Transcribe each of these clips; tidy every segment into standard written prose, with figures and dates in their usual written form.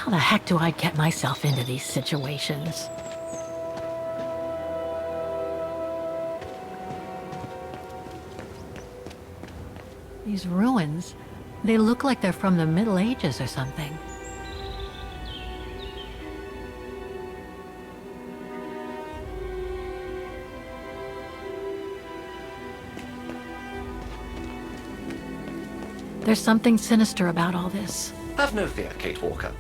How the heck do I get myself into these situations? These ruins, they look like they're from the Middle Ages or something. There's something sinister about all this. Have no fear, Kate Walker.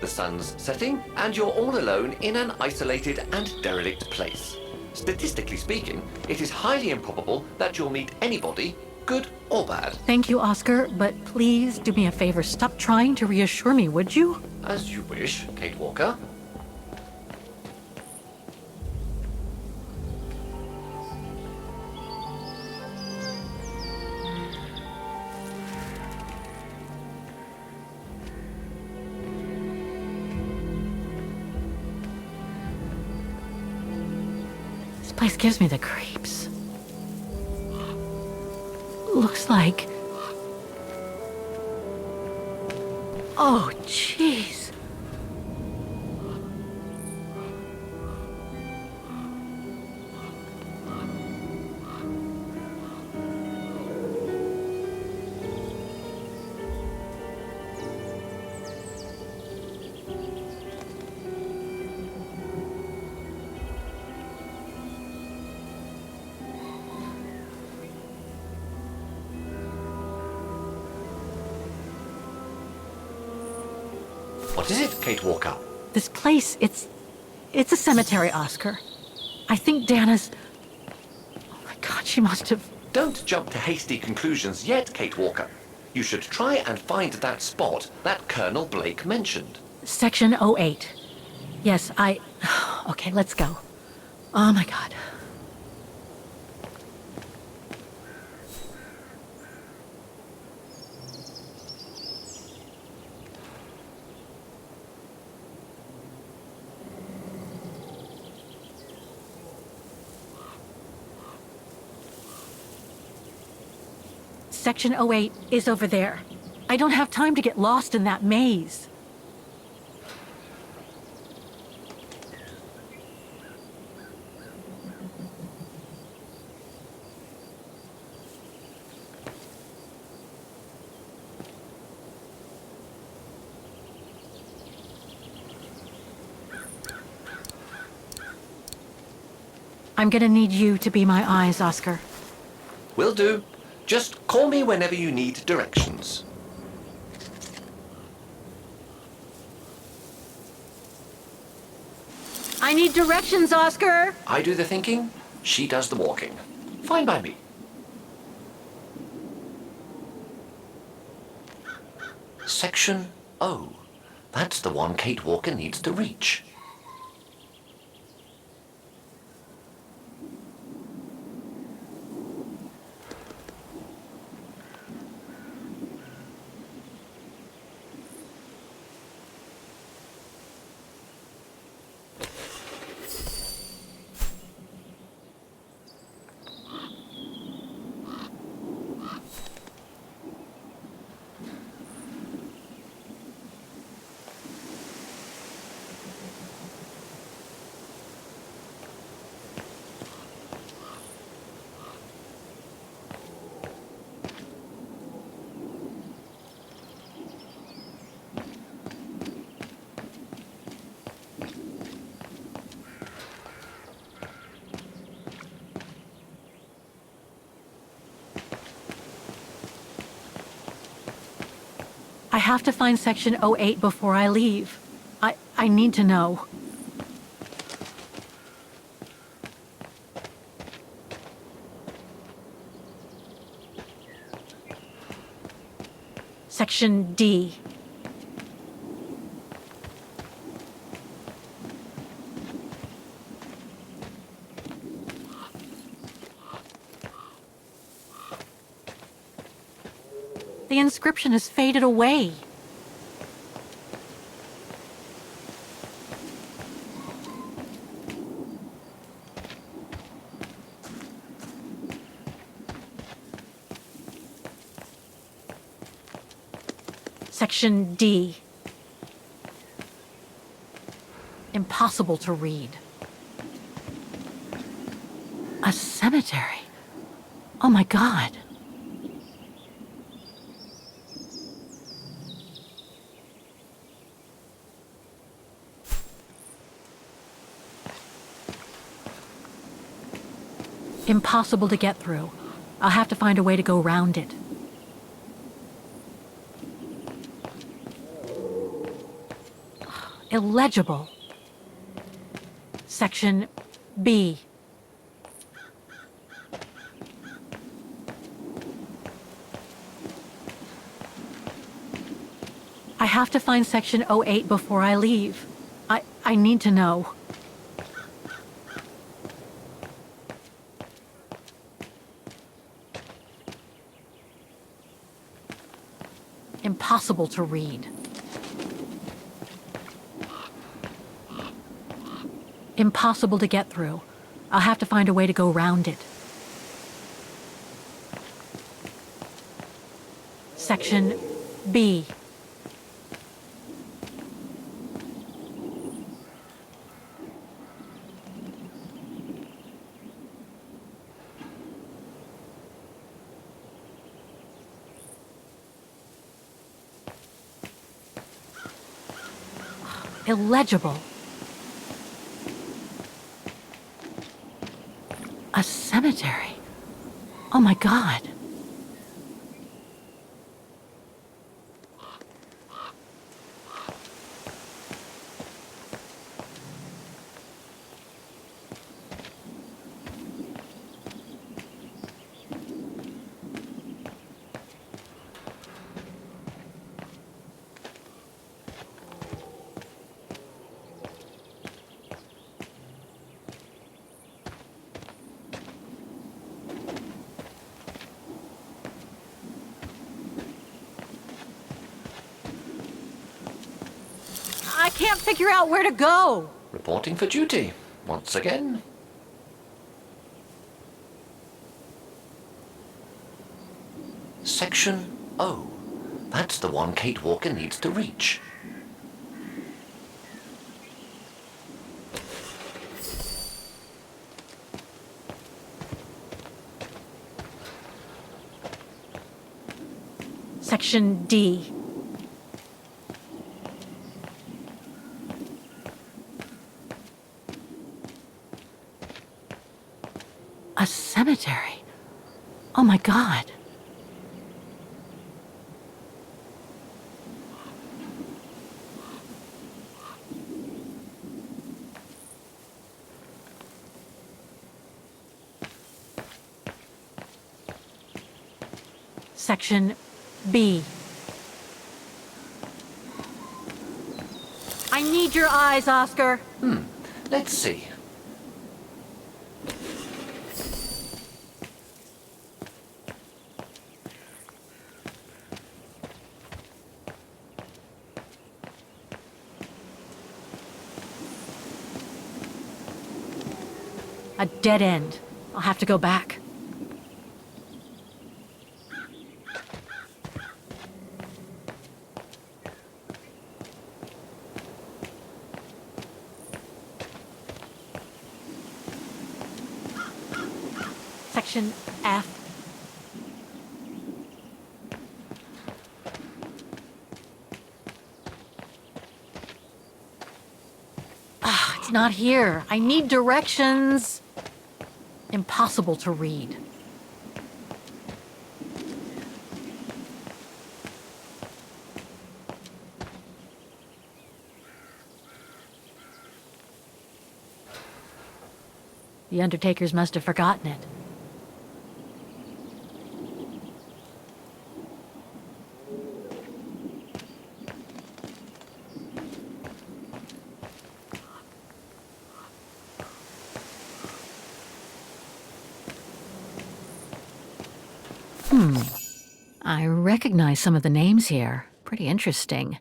The sun's setting, and you're all alone in an isolated and derelict place. Statistically speaking, it is highly improbable that you'll meet anybody, good or bad. Thank you, Oscar, but please do me a favor. Stop trying to reassure me, would you? As you wish, Kate Walker. This place gives me the creeps. Looks like... Oh, jeez. What is it, Kate Walker? This place, it's a cemetery, Oscar. I think Dana's... Oh my God, she must have... Don't jump to hasty conclusions yet, Kate Walker. You should try and find that spot that Colonel Blake mentioned. Section 08. Yes, Okay, let's go. Oh my God. Section 08 is over there. I don't have time to get lost in that maze. I'm gonna need you to be my eyes, Oscar. Will do. Just call me whenever you need directions. I need directions, Oscar! I do the thinking, she does the walking. Fine by me. Section O. That's the one Kate Walker needs to reach. I have to find Section 08 before I leave. I need to know. Section D. The inscription has faded away. Section D. Impossible to read. A cemetery? Oh my God. Impossible to get through. I'll have to find a way to go around it. Illegible. Section B. I have to find section 08 before I leave. I need to know. Impossible to read. Impossible to get through. I'll have to find a way to go around it. Section B. Illegible. A cemetery? Oh my God. I can't figure out where to go. Reporting for duty, once again. Section O. That's the one Kate Walker needs to reach. Section D. A cemetery? Oh my God. Section B. I need your eyes, Oscar. Let's see. A dead end. I'll have to go back. Section F. It's not here. I need directions. Impossible to read. The undertakers must have forgotten it. I recognize some of the names here. Pretty interesting.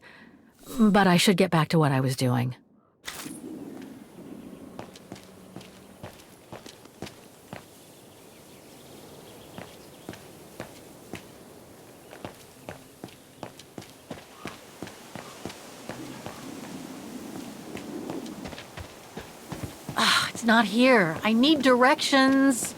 But I should get back to what I was doing. It's not here. I need directions.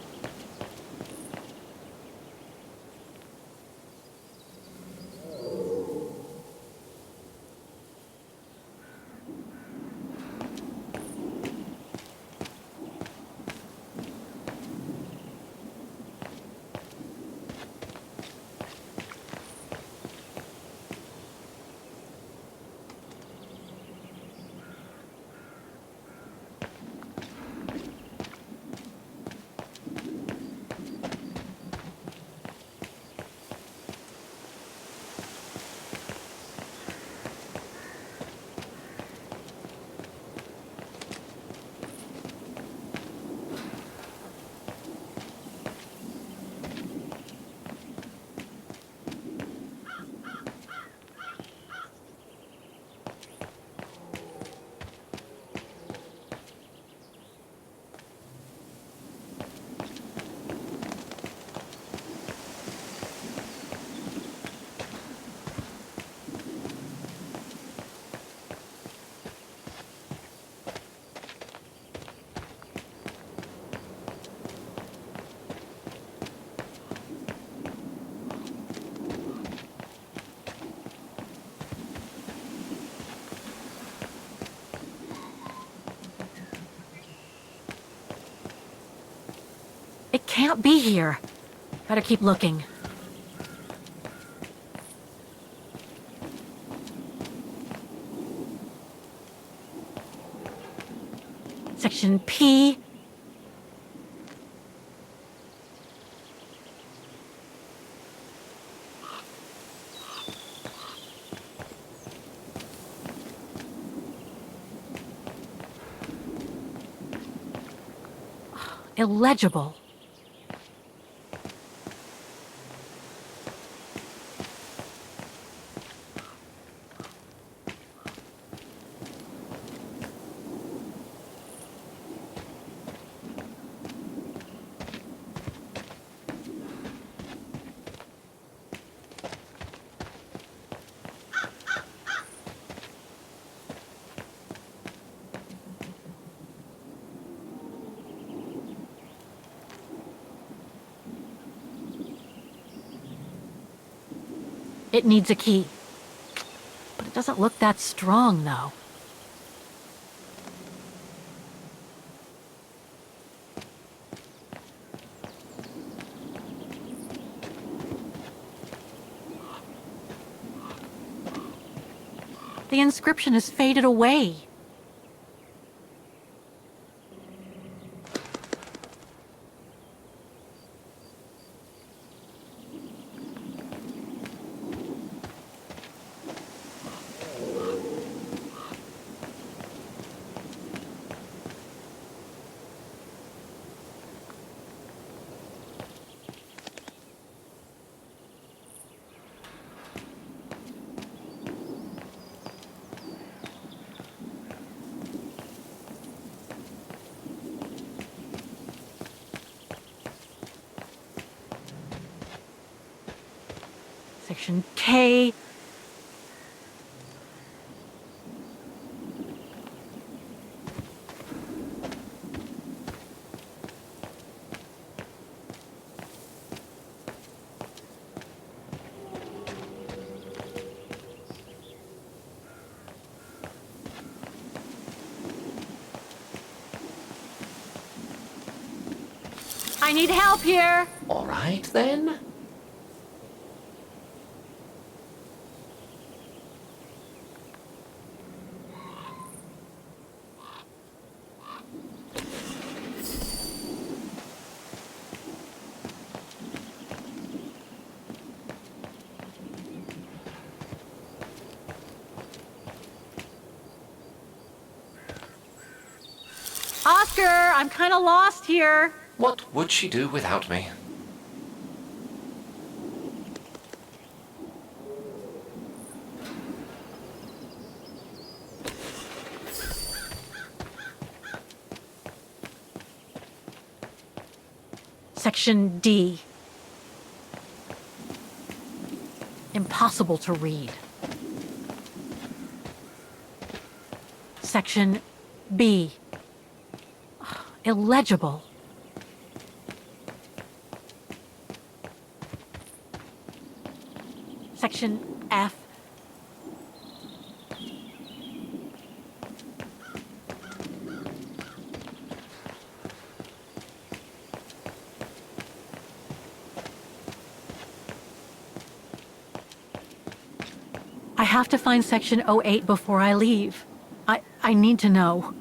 It can't be here. Better keep looking. Section P. Illegible. It needs a key. But it doesn't look that strong, though. The inscription has faded away. Section K. I need help here. All right, then. Oscar, I'm kind of lost here. What would she do without me? Section D. Impossible to read. Section B. illegible. Section F. I have to find Section 08 before I leave. I need to know.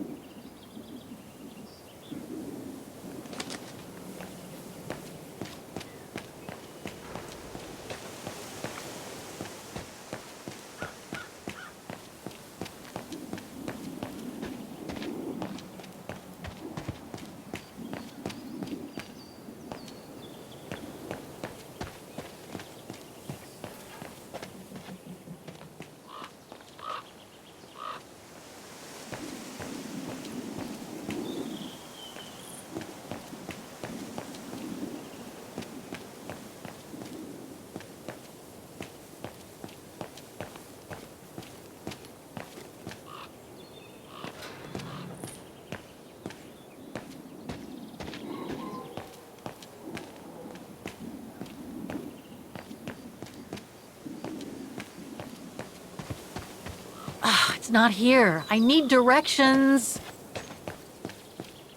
It's not here. I need directions.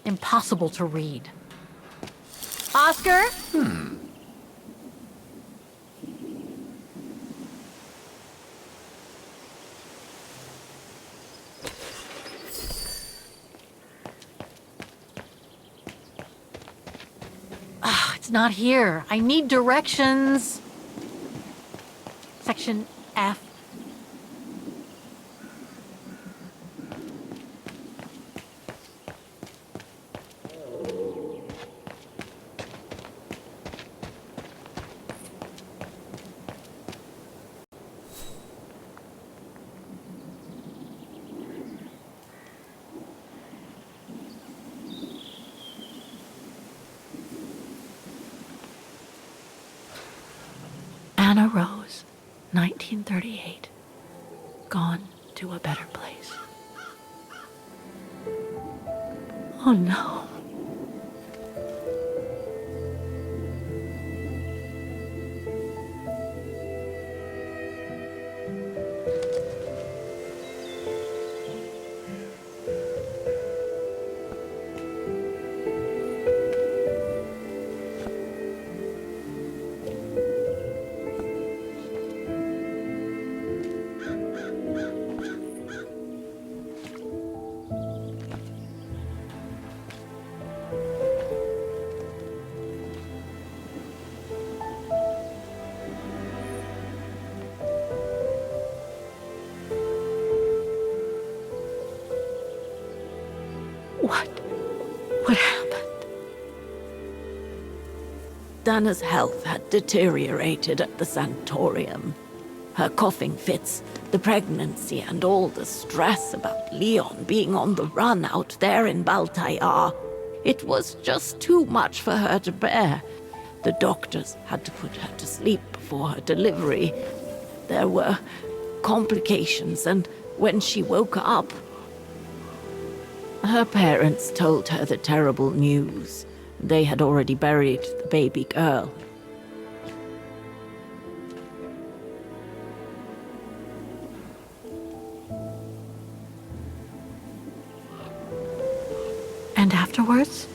Impossible to read. Oscar? It's not here. I need directions. Section F. Anna Roze, 1938. Gone to a better place. Oh no. What happened? Dana's health had deteriorated at the sanatorium. Her coughing fits, the pregnancy, and all the stress about Leon being on the run out there in Baltayar. It was just too much for her to bear. The doctors had to put her to sleep before her delivery. There were complications, and when she woke up, her parents told her the terrible news. They had already buried the baby girl. And afterwards?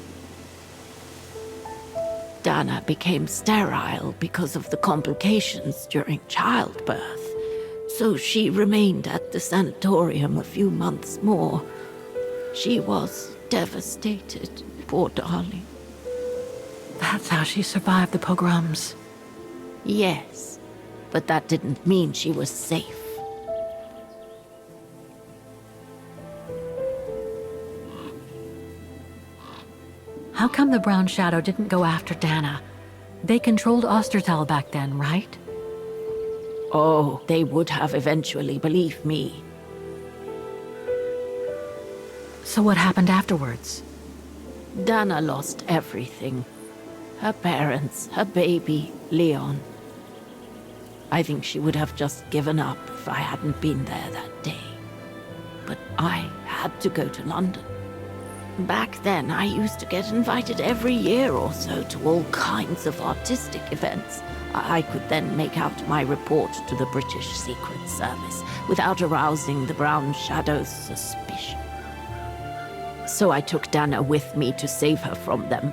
Dana became sterile because of the complications during childbirth. So she remained at the sanatorium a few months more. She was devastated, poor darling. That's how she survived the pogroms. Yes, but that didn't mean she was safe. How come the Brown Shadow didn't go after Dana? They controlled Ostertal back then, right? Oh, they would have eventually, believe me. So what happened afterwards? Dana lost everything. Her parents, her baby, Leon. I think she would have just given up if I hadn't been there that day. But I had to go to London. Back then, I used to get invited every year or so to all kinds of artistic events. I could then make out my report to the British Secret Service without arousing the Brown Shadow's suspicion. So I took Dana with me to save her from them.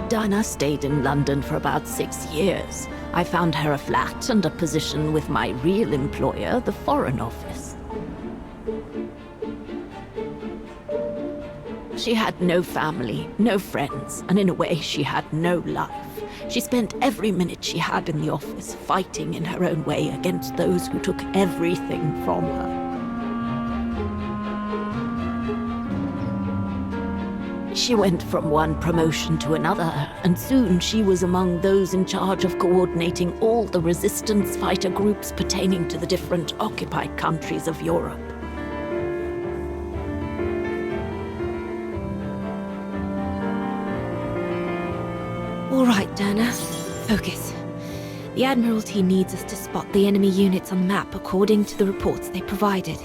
Dana stayed in London for about 6 years. I found her a flat and a position with my real employer, the Foreign Office. She had no family, no friends, and in a way she had no life. She spent every minute she had in the office fighting in her own way against those who took everything from her. She went from one promotion to another, and soon she was among those in charge of coordinating all the resistance fighter groups pertaining to the different occupied countries of Europe. All right, Dana. Focus. The Admiralty needs us to spot the enemy units on the map according to the reports they provided.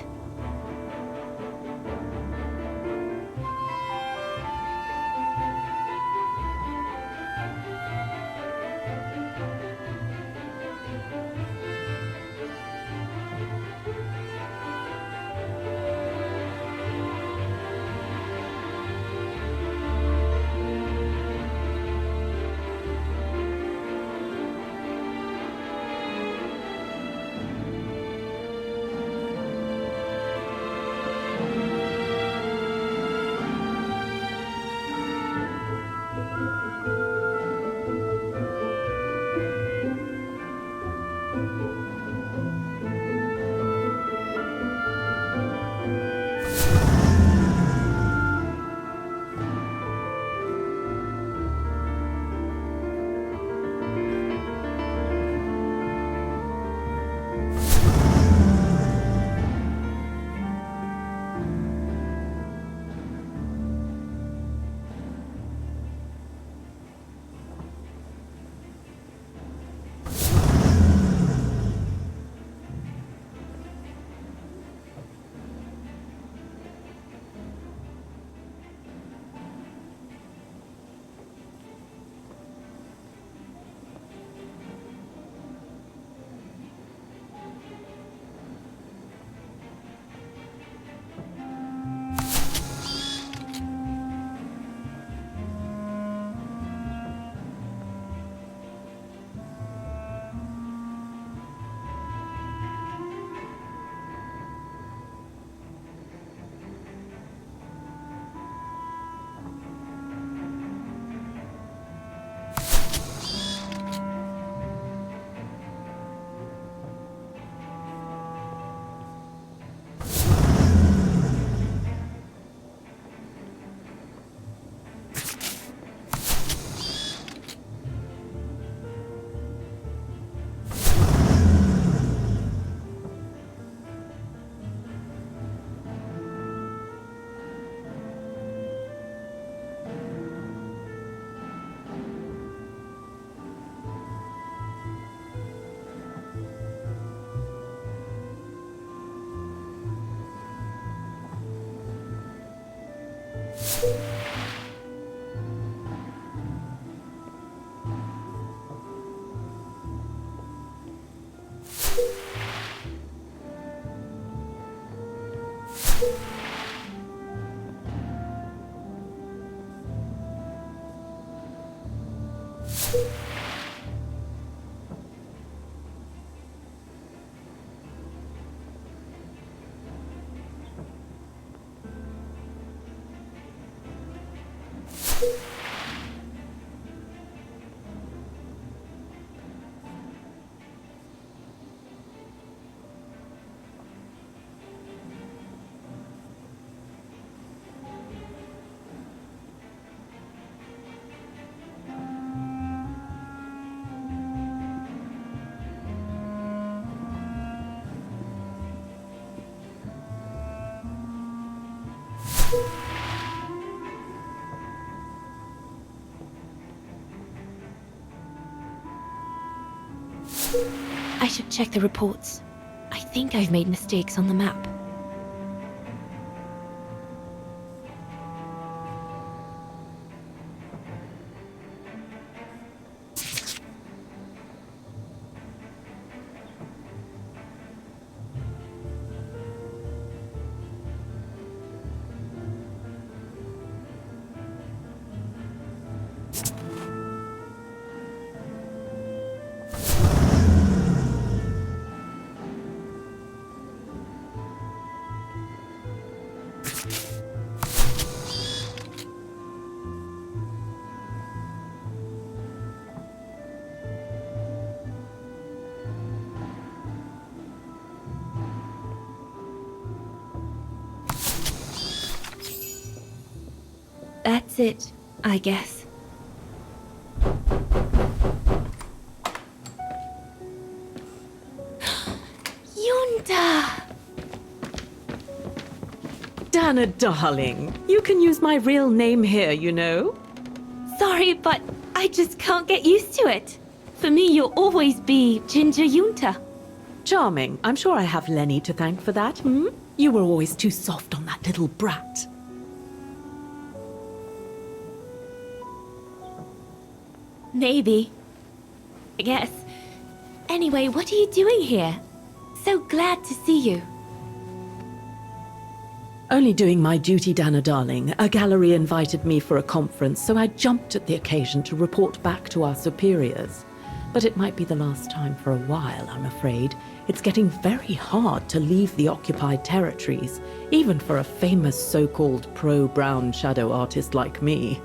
I should check the reports. I think I've made mistakes on the map. That's it, I guess. Yunta! Dana, darling, you can use my real name here, you know. Sorry, but I just can't get used to it. For me, you'll always be Ginger Yunta. Charming. I'm sure I have Lenny to thank for that, hmm? You were always too soft on that little brat. Maybe. I guess. Anyway, what are you doing here? So glad to see you. Only doing my duty, Dana, darling. A gallery invited me for a conference, so I jumped at the occasion to report back to our superiors. But it might be the last time for a while, I'm afraid. It's getting very hard to leave the occupied territories, even for a famous so-called pro-brown shadow artist like me.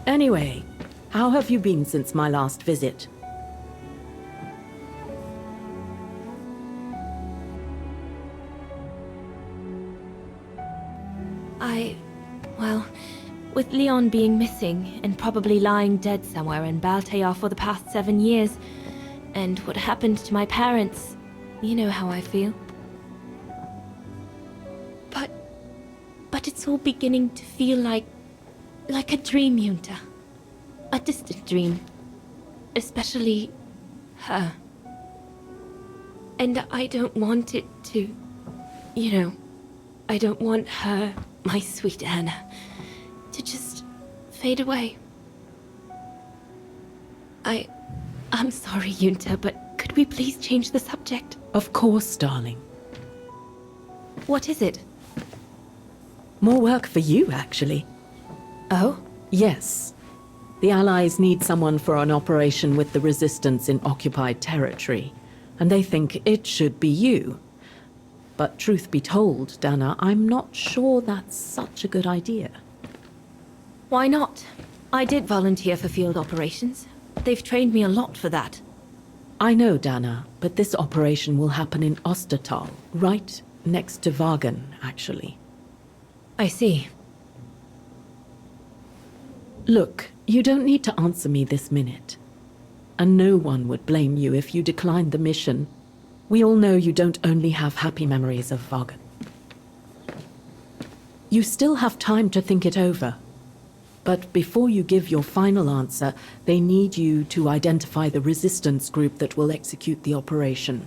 Anyway, how have you been since my last visit? Well, with Leon being missing and probably lying dead somewhere in Baltayar for the past 7 years, and what happened to my parents, you know how I feel. But it's all beginning to feel like a dream, Yunta. A distant dream. Especially her. And I don't want it to, I don't want her, my sweet Anna, to just fade away. I'm sorry, Yunta, but could we please change the subject? Of course, darling. What is it? More work for you, actually. Oh? Yes. The Allies need someone for an operation with the Resistance in occupied territory, and they think it should be you. But truth be told, Dana, I'm not sure that's such a good idea. Why not? I did volunteer for field operations. They've trained me a lot for that. I know, Dana, but this operation will happen in Ostertal, right next to Wagen, actually. I see. Look, you don't need to answer me this minute. And no one would blame you if you declined the mission. We all know you don't only have happy memories of Wagen. You still have time to think it over. But before you give your final answer, they need you to identify the resistance group that will execute the operation.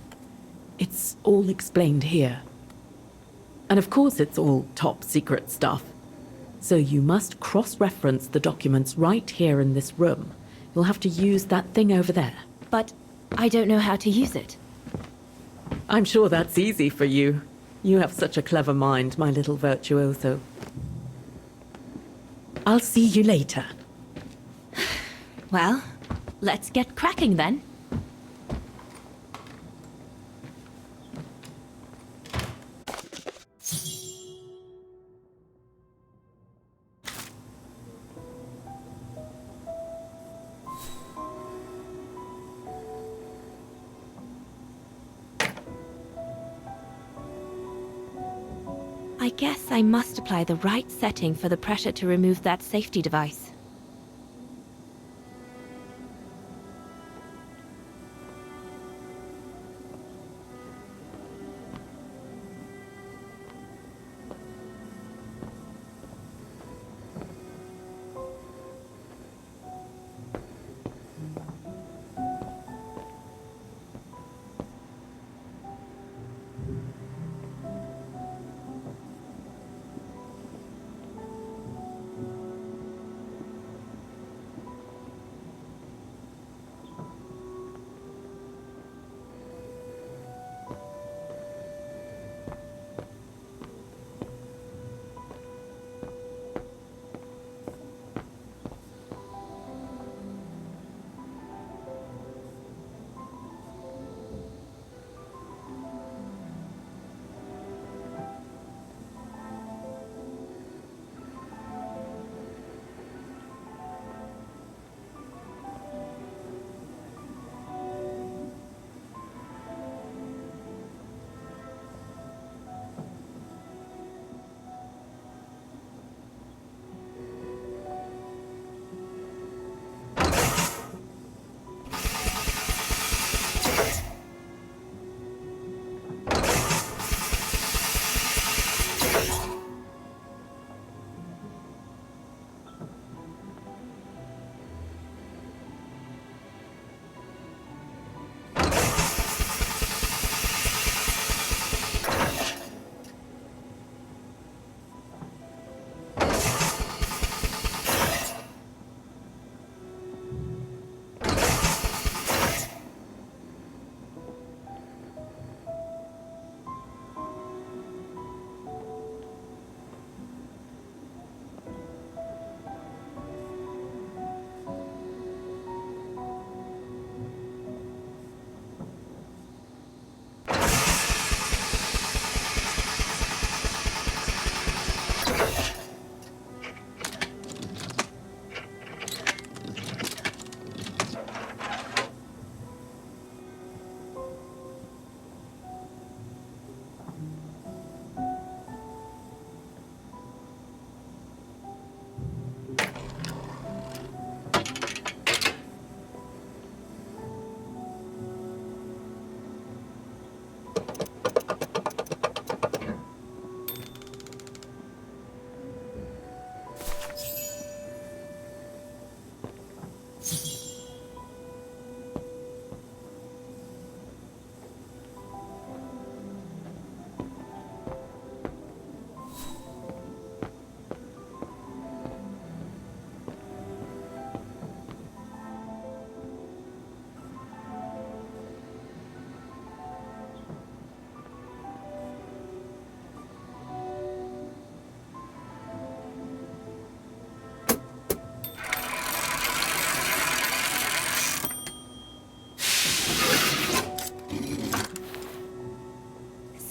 It's all explained here. And of course it's all top secret stuff. So you must cross-reference the documents right here in this room. You'll have to use that thing over there. But I don't know how to use it. I'm sure that's easy for you. You have such a clever mind, my little virtuoso. I'll see you later. Well, let's get cracking then. I guess I must apply the right setting for the pressure to remove that safety device.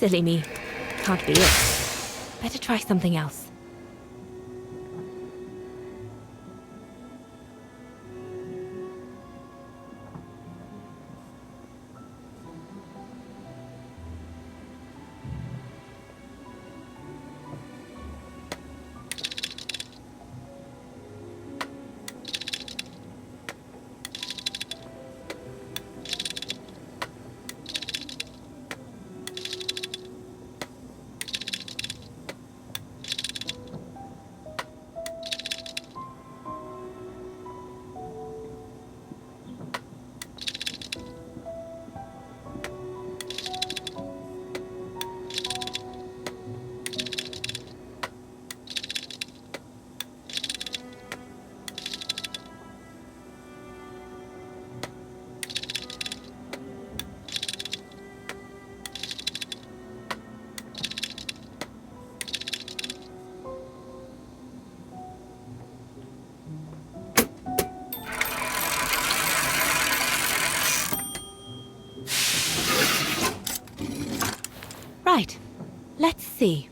Silly me. Can't be it. Better try something else. Right. Let's see.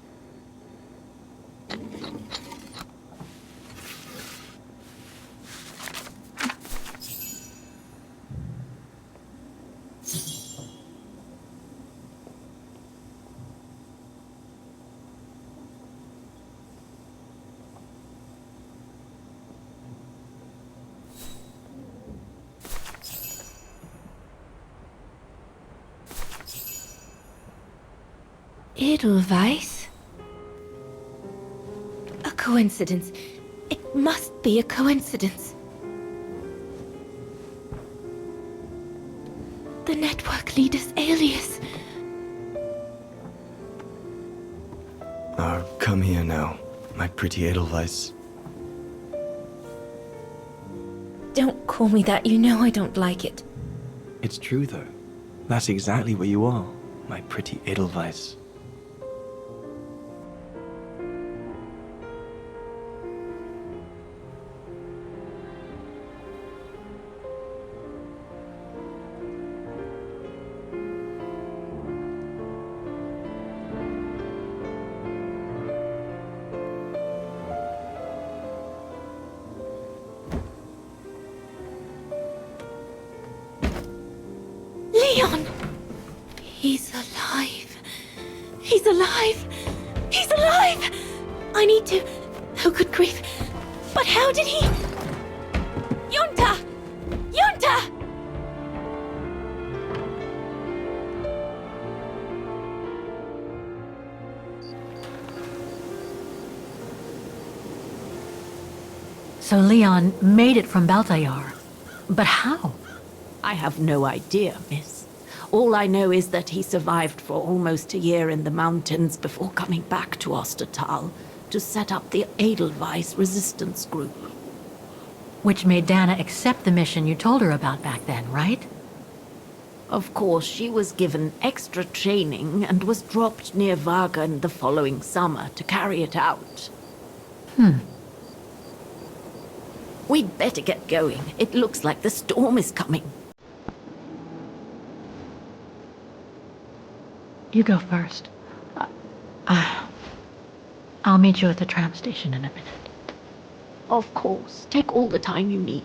Edelweiss? A coincidence. It must be a coincidence. The network leader's alias. Come here now, my pretty Edelweiss. Don't call me that, you know I don't like it. It's true though. That's exactly what you are, my pretty Edelweiss. Leon! He's alive. He's alive. He's alive! I need to... Oh, good grief. But how did he... Yunta! Yunta! So Leon made it from Baltayar. But how? I have no idea, miss. All I know is that he survived for almost a year in the mountains before coming back to Ostertal to set up the Edelweiss resistance group. Which made Dana accept the mission you told her about back then, right? Of course, she was given extra training and was dropped near Wagen the following summer to carry it out. We'd better get going. It looks like the storm is coming. You go first. I'll meet you at the tram station in a minute. Of course. Take all the time you need.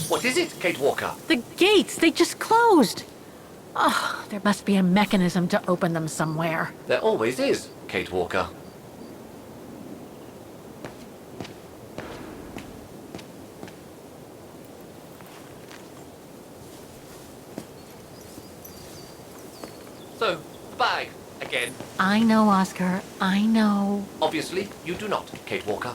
What is it, Kate Walker? The gates, they just closed. Oh, there must be a mechanism to open them somewhere. There always is, Kate Walker. So, the bag, again. I know, Oscar. I know. Obviously, you do not, Kate Walker.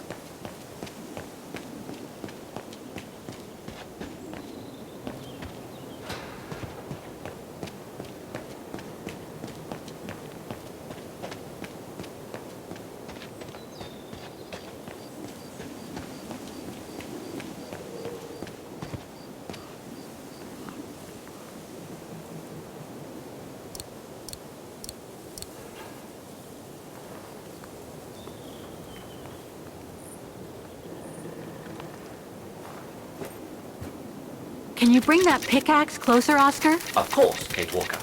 Can you bring that pickaxe closer, Oscar? Of course, Kate Walker.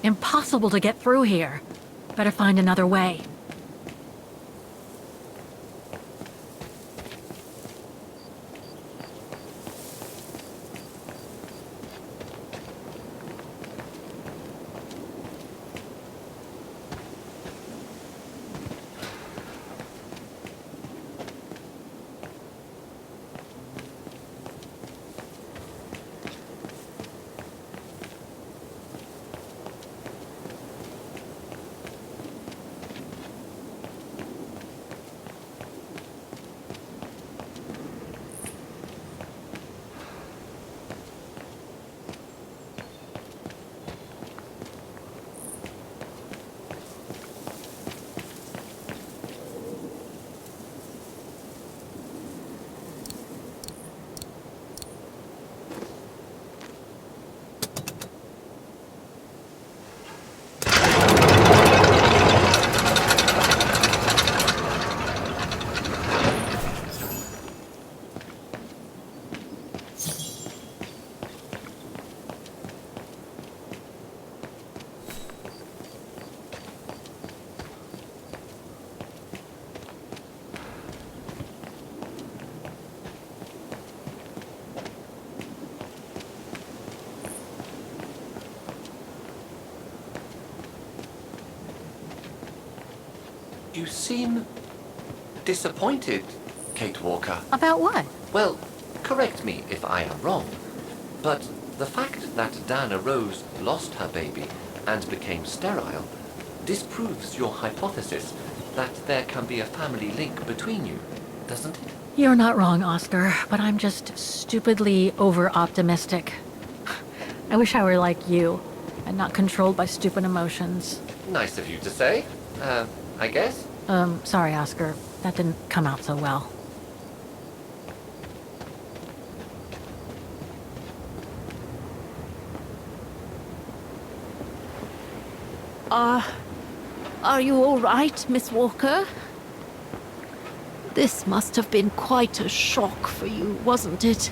Impossible to get through here. Better find another way. You seem disappointed, Kate Walker. About what? Well, correct me if I am wrong, but the fact that Dana Roze lost her baby and became sterile disproves your hypothesis that there can be a family link between you, doesn't it? You're not wrong, Oscar, but I'm just stupidly over-optimistic. I wish I were like you, and not controlled by stupid emotions. Nice of you to say, I guess. Sorry, Oscar. That didn't come out so well. Are you all right, Miss Walker? This must have been quite a shock for you, wasn't it?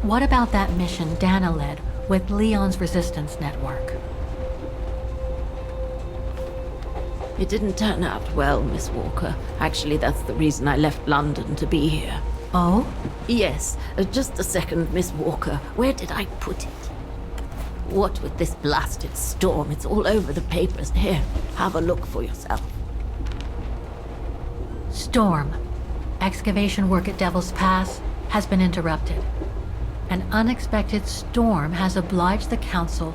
What about that mission Dana led with Leon's resistance network? It didn't turn out well, Miss Walker. Actually, that's the reason I left London to be here. Oh? Yes, just a second, Miss Walker. Where did I put it? What with this blasted storm? It's all over the papers. Here, have a look for yourself. Storm. Excavation work at Devil's Pass has been interrupted. An unexpected storm has obliged the Council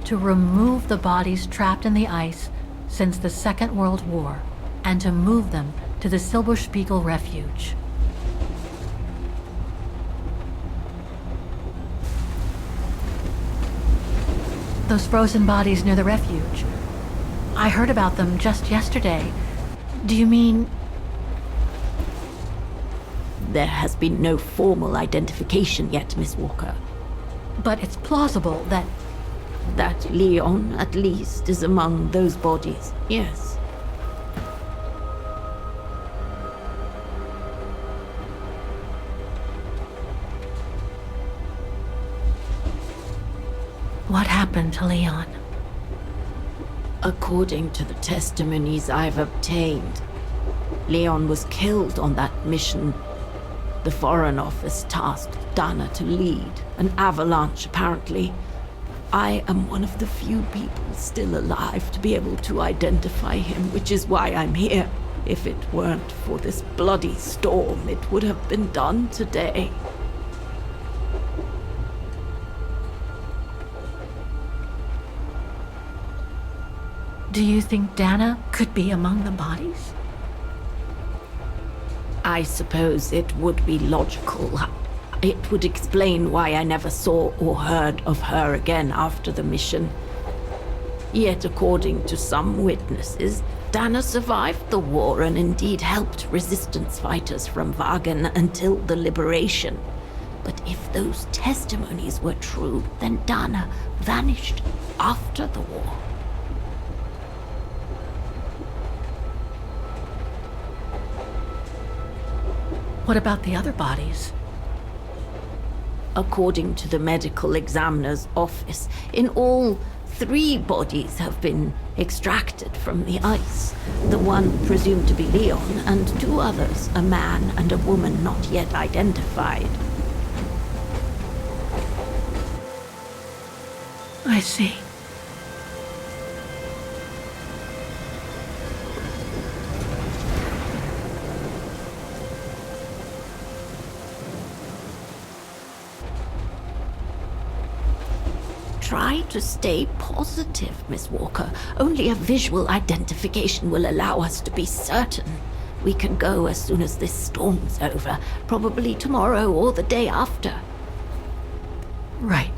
to remove the bodies trapped in the ice since the Second World War and to move them to the Silberspiegel Refuge. Those frozen bodies near the refuge. I heard about them just yesterday. Do you mean... There has been no formal identification yet, Miss Walker. But it's plausible that... That Leon, at least, is among those bodies, yes. What happened to Leon? According to the testimonies I've obtained, Leon was killed on that mission. The Foreign Office tasked Dana to lead an avalanche, apparently. I am one of the few people still alive to be able to identify him, which is why I'm here. If it weren't for this bloody storm, it would have been done today. Do you think Dana could be among the bodies? I suppose it would be logical. It would explain why I never saw or heard of her again after the mission. Yet, according to some witnesses, Dana survived the war and indeed helped resistance fighters from Wagen until the liberation. But if those testimonies were true, then Dana vanished after the war. What about the other bodies? According to the medical examiner's office, in all, 3 bodies have been extracted from the ice. The one presumed to be Leon, and 2 others, a man and a woman not yet identified. I see. Try to stay positive, Miss Walker. Only a visual identification will allow us to be certain. We can go as soon as this storm's over, probably tomorrow or the day after. Right.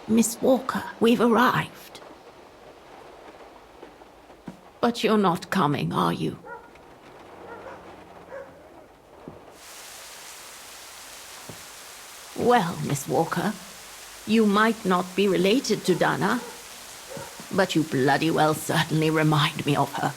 Miss Walker, we've arrived. But you're not coming, are you? Well, Miss Walker, you might not be related to Dana, but you bloody well certainly remind me of her.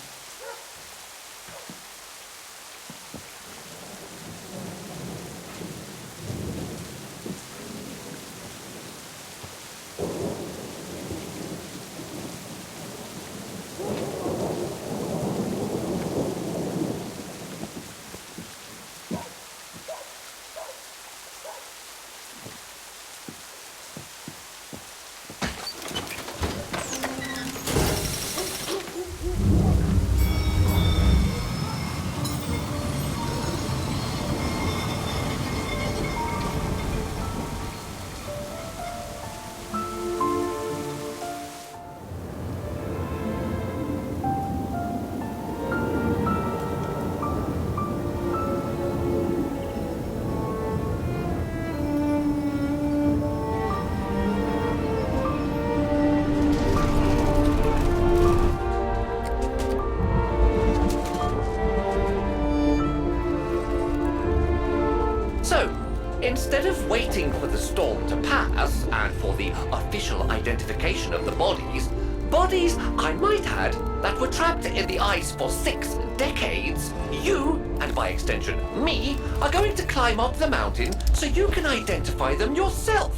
Instead of waiting for the storm to pass and for the official identification of the bodies, I might add, that were trapped in the ice for 6 decades, you, and by extension me, are going to climb up the mountain so you can identify them yourself.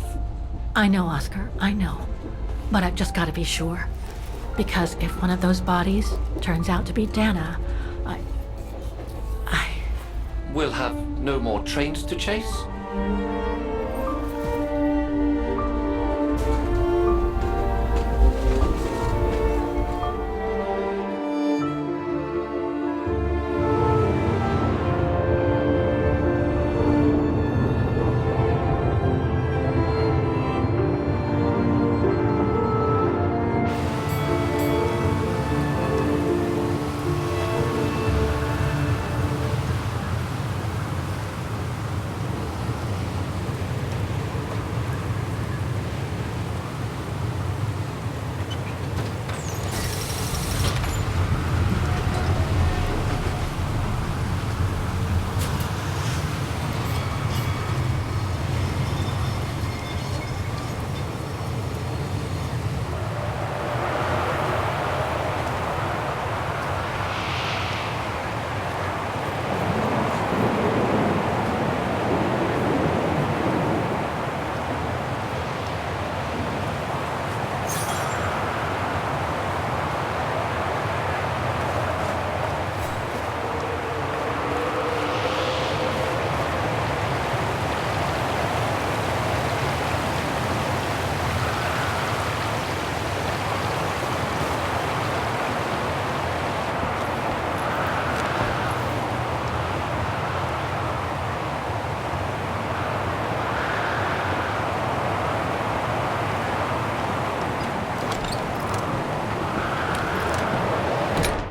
I know, Oscar, I know. But I've just got to be sure. Because if one of those bodies turns out to be Dana, I... We'll have no more trains to chase?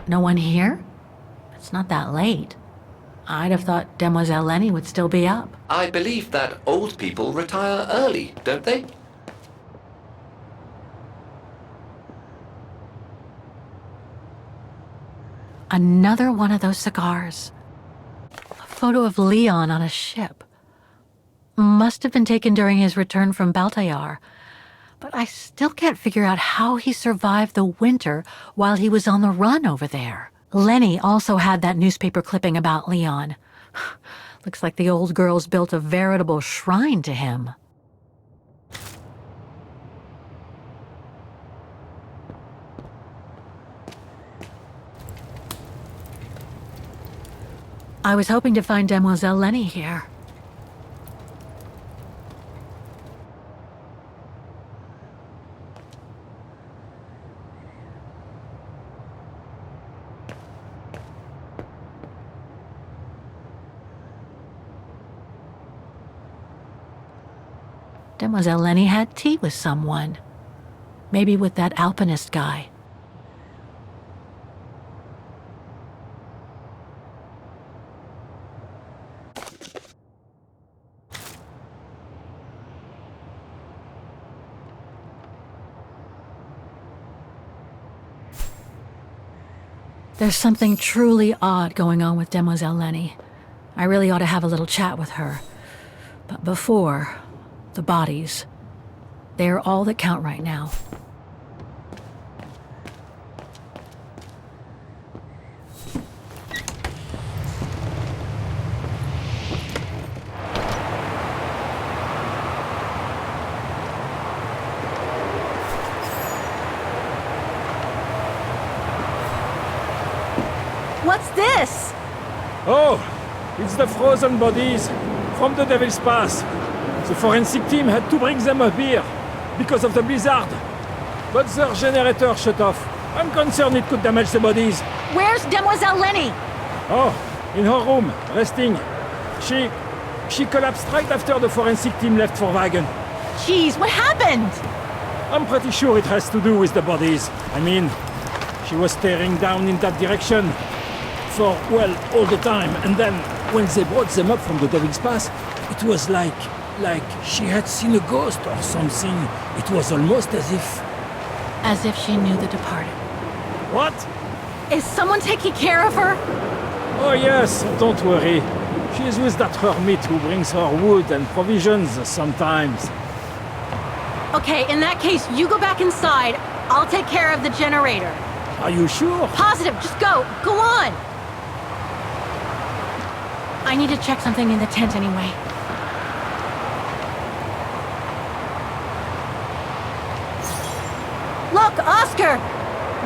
No one here? It's not that late. I'd have thought Demoiselle Lenny would still be up. I believe that old people retire early, don't they? Another one of those cigars. A photo of Leon on a ship. Must have been taken during his return from Baltayar. But I still can't figure out how he survived the winter while he was on the run over there. Lenny also had that newspaper clipping about Leon. Looks like the old girl's built a veritable shrine to him. I was hoping to find Demoiselle Lenny here. Demoiselle Lenny had tea with someone. Maybe with that alpinist guy. There's something truly odd going on with Demoiselle Lenny. I really ought to have a little chat with her. But before, the bodies. They're all that count right now. What's this? Oh, it's the frozen bodies from the Devil's Pass. The forensic team had to bring them up here because of the blizzard. But their generator shut off. I'm concerned it could damage the bodies. Where's Demoiselle Lenny? Oh, in her room, resting. She collapsed right after the forensic team left for Wagen. Jeez, what happened? I'm pretty sure it has to do with the bodies. I mean, she was staring down in that direction for, well, all the time. And then, when they brought them up from the Devil's Pass, it was like she had seen a ghost or something. It was almost as if... As if she knew the departed. What? Is someone taking care of her? Oh yes, don't worry. She's with that hermit who brings her wood and provisions sometimes. Okay, in that case, you go back inside. I'll take care of the generator. Are you sure? Positive, just go. Go on. I need to check something in the tent anyway. Look, Oscar!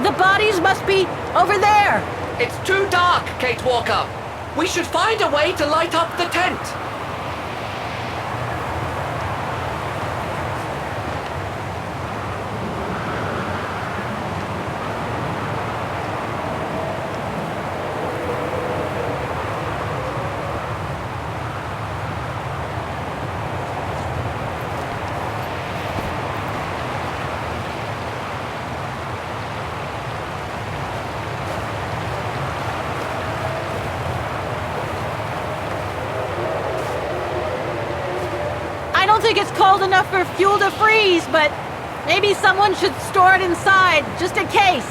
The bodies must be over there! It's too dark, Kate Walker. We should find a way to light up the tent. I don't think it's cold enough for fuel to freeze, but maybe someone should store it inside, just in case.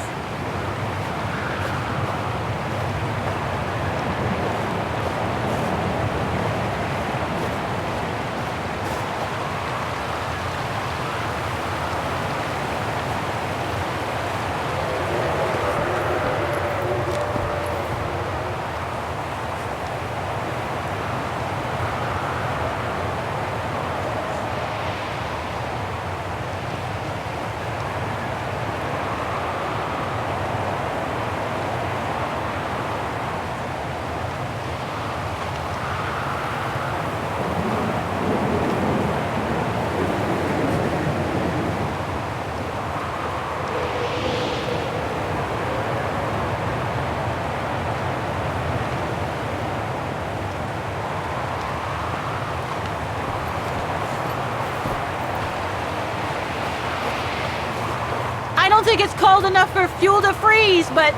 I don't think it's cold enough for fuel to freeze, but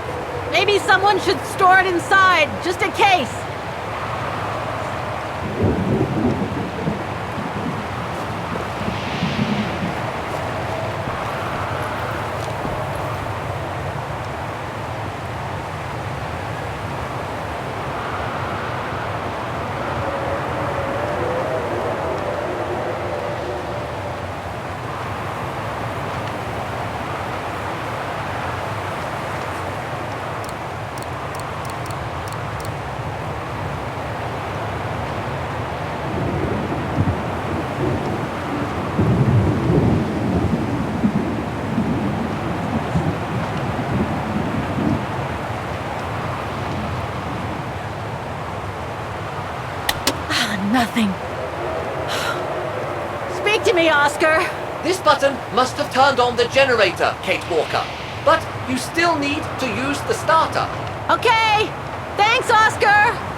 maybe someone should store it inside, just in case. Nothing. Speak to me, Oscar. This button must have turned on the generator, Kate Walker. But you still need to use the starter. Okay. Thanks, Oscar.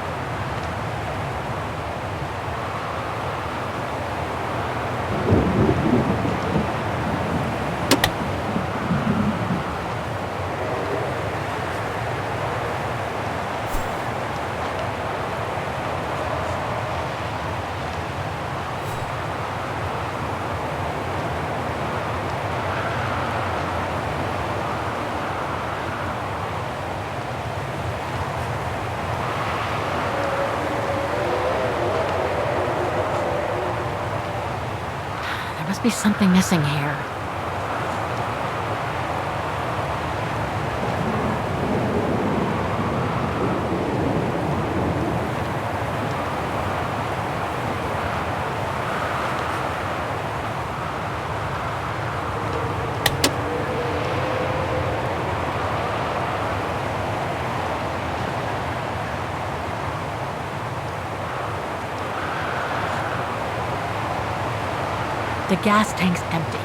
There must be something missing here. The gas tank's empty.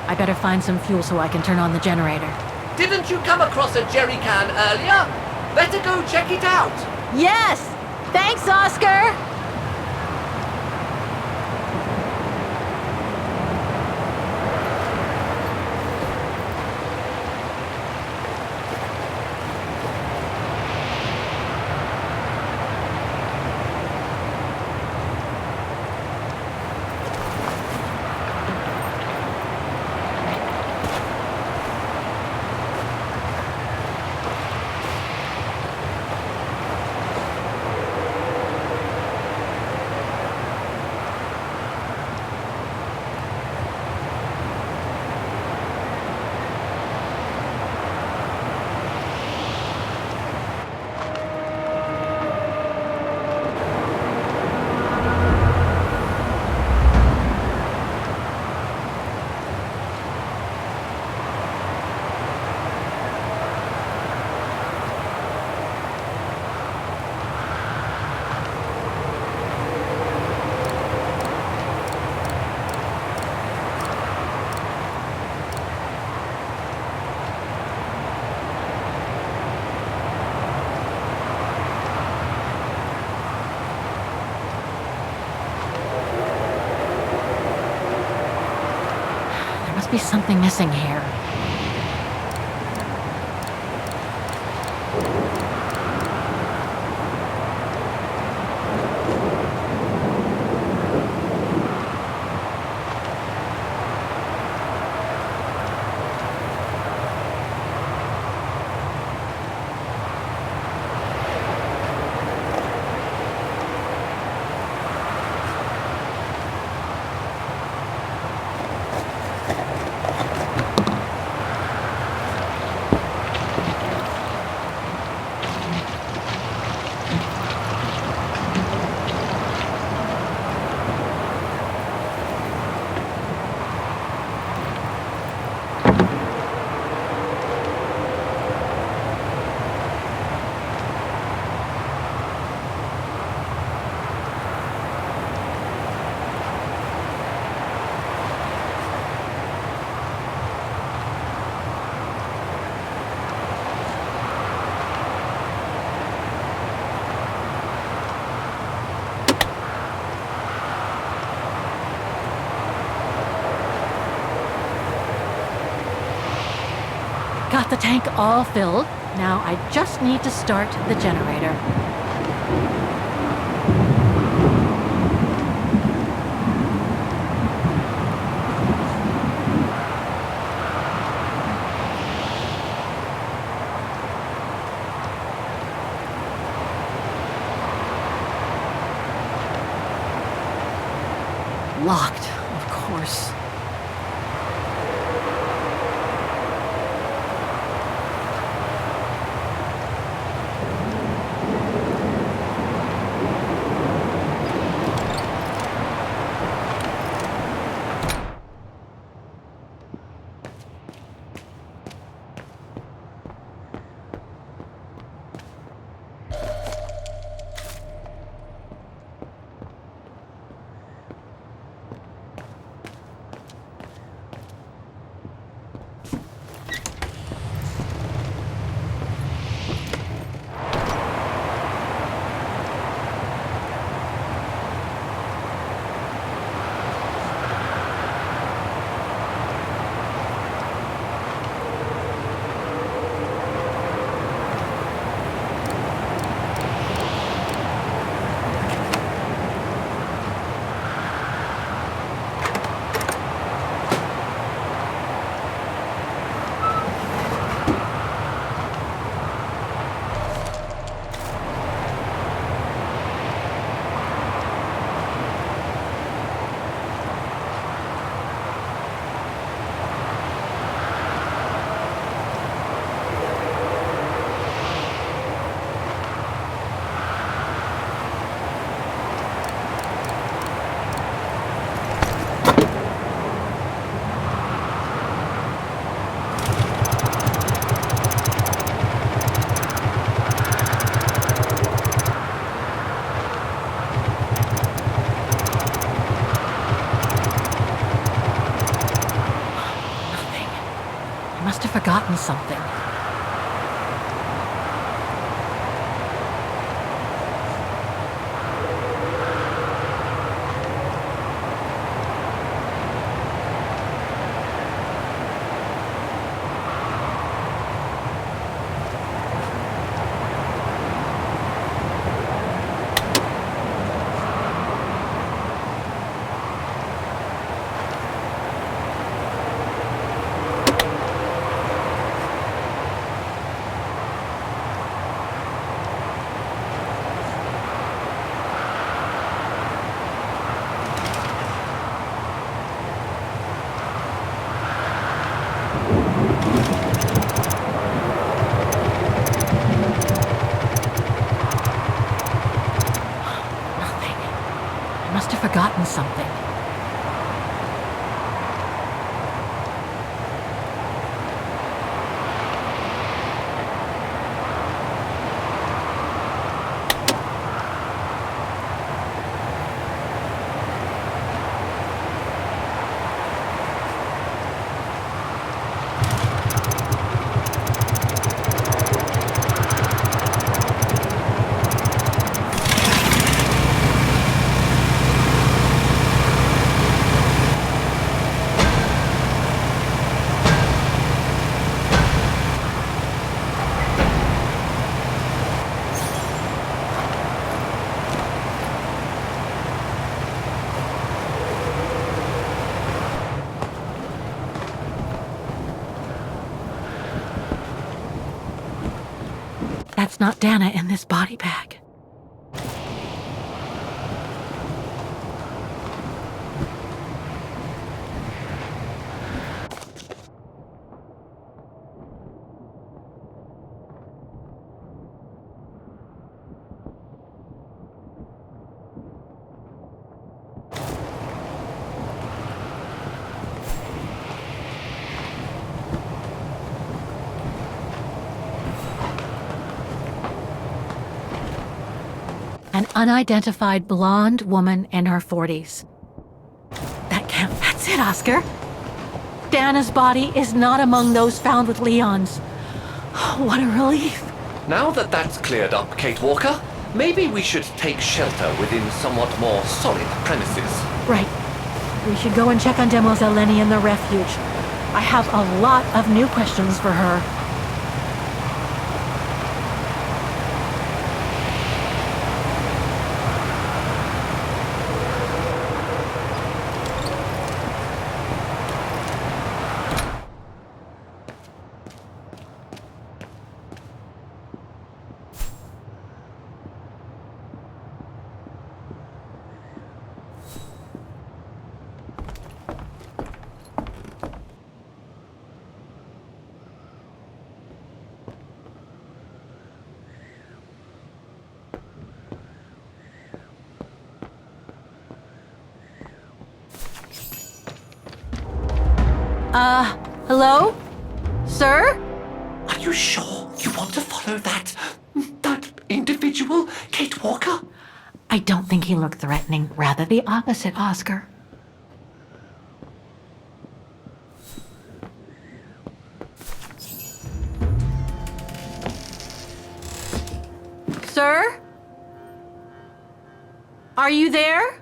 I better find some fuel so I can turn on the generator. Didn't you come across a jerry can earlier? Better go check it out. Yes. Thanks, Oscar. There must be something missing here. Got the tank all filled. Now I just need to start the generator. Locked, of course. something. Forgotten something. That's not Dana in this body bag. An unidentified blonde woman in her 40s. That's it, Oscar. Dana's body is not among those found with Leon's. What a relief. Now that that's cleared up, Kate Walker, maybe we should take shelter within somewhat more solid premises. Right. We should go and check on Demoiselle Lenny in the refuge. I have a lot of new questions for her. Hello? Sir? Are you sure you want to follow that individual, Kate Walker? I don't think he looked threatening. Rather the opposite, Oscar. Sir? Are you there?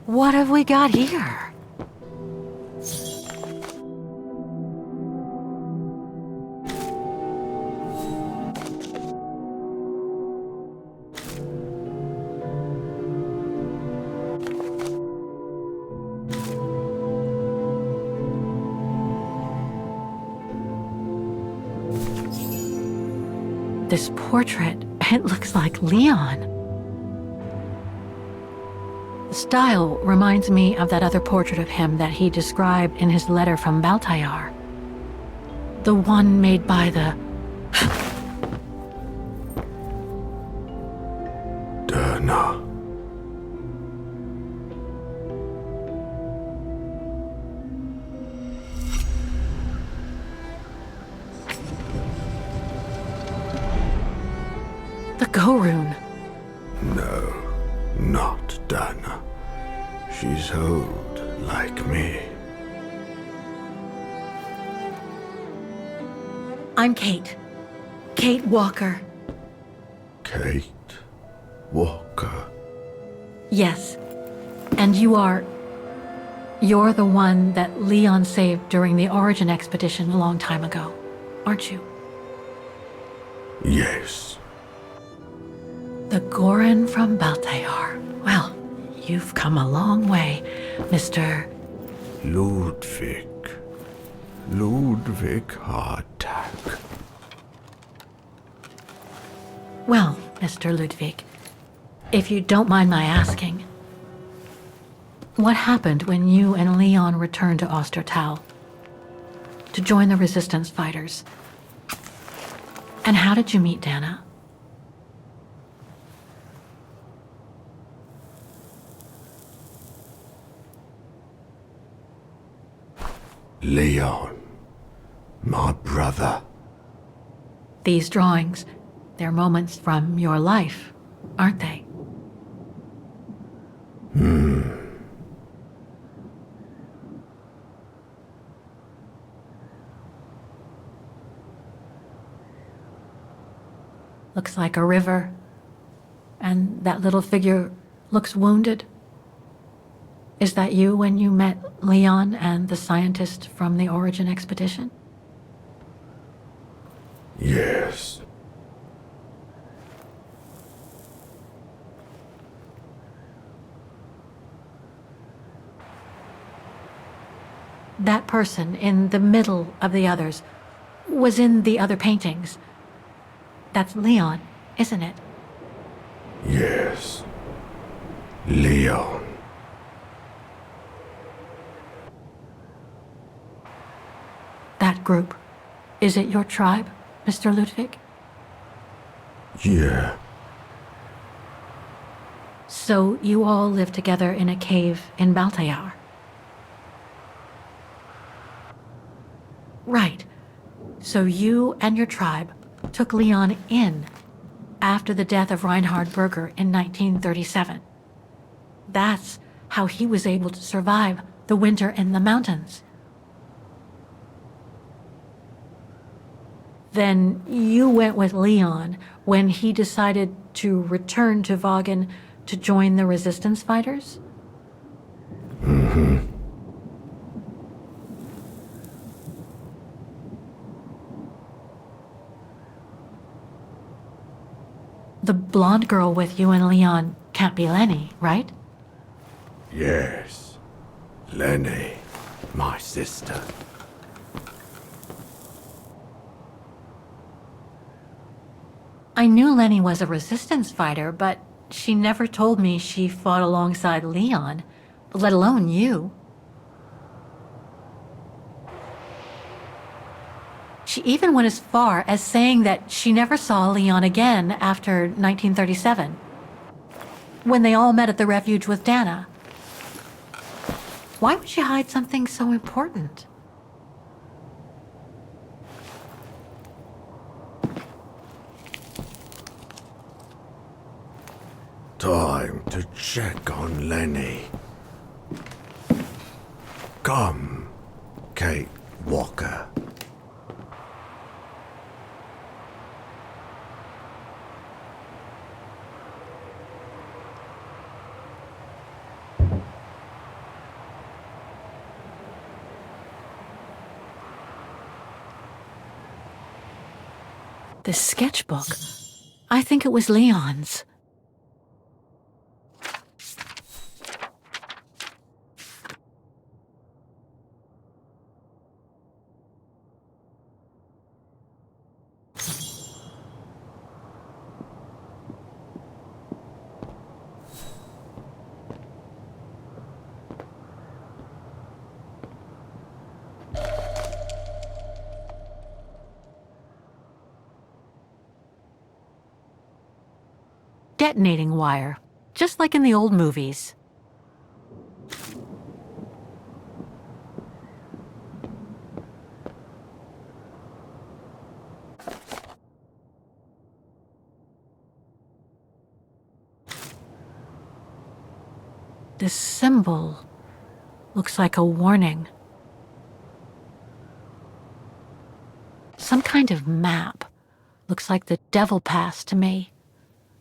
What have we got here? This portrait, it looks like Leon. The style reminds me of that other portrait of him that he described in his letter from Baltayar. The one made by the... Derna. the Go-Rune. No, not Derna. She's old, like me. I'm Kate. Kate Walker. Kate Walker. Yes. And you're the one that Leon saved during the Origin expedition a long time ago, aren't you? Yes. The Goran from Baltayar. Well, you've come a long way, Mr. Ludwig. Ludwig Hardtack. Well, Mr. Ludwig, if you don't mind my asking, what happened when you and Leon returned to Ostertal to join the resistance fighters? And how did you meet Dana? Leon. My brother. These drawings, they're moments from your life, aren't they? Looks like a river, and that little figure looks wounded. Is that you when you met Leon and the scientist from the Origin expedition? Yes. That person in the middle of the others was in the other paintings. That's Leon, isn't it? Yes. Leon. That group. Is it your tribe, Mr. Ludwig? Yeah. So you all live together in a cave in Baltayar? Right. So you and your tribe took Leon in after the death of Reinhard Berger in 1937. That's how he was able to survive the winter in the mountains. Then you went with Leon when he decided to return to Vagen to join the resistance fighters? Mm-hmm. The blonde girl with you and Leon can't be Lenny, right? Yes. Lenny. My sister. I knew Lenny was a resistance fighter, but she never told me she fought alongside Leon, let alone you. She even went as far as saying that she never saw Leon again after 1937, when they all met at the refuge with Dana. Why would she hide something so important? Time to check on Lenny. Come, Kate Walker. The sketchbook. I think it was Leon's. detonating wire, just like in the old movies. This symbol looks like a warning. Some kind of map. Looks like the Devil Pass to me.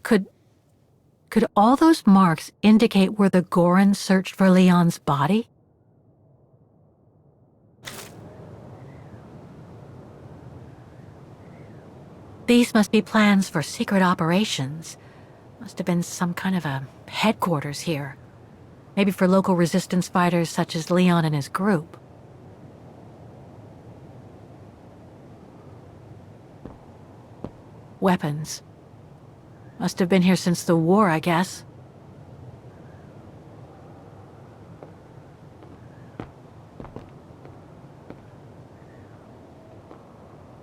Could all those marks indicate where the Gorons searched for Leon's body? These must be plans for secret operations. Must have been some kind of a headquarters here. Maybe for local resistance fighters such as Leon and his group. Weapons. Must have been here since the war, I guess.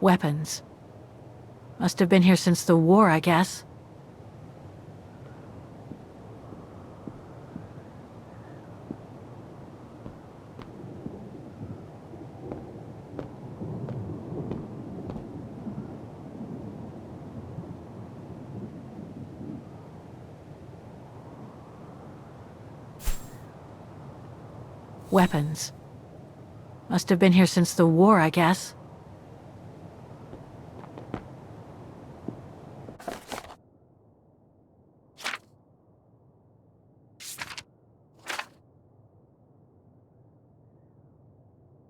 Weapons. Must have been here since the war, I guess. Weapons. Must have been here since the war, I guess.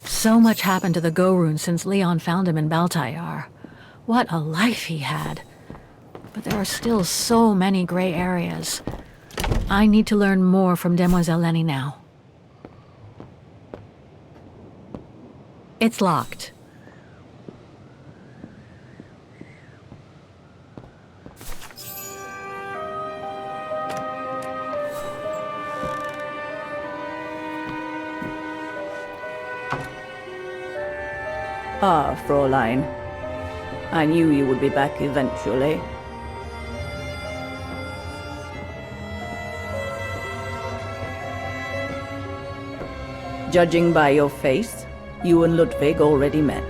So much happened to the Gorun since Leon found him in Baltayar. What a life he had. But there are still so many gray areas. I need to learn more from Demoiselle Lenny now. It's locked. Ah, Fräulein. I knew you would be back eventually. Judging by your face, you and Ludwig already met.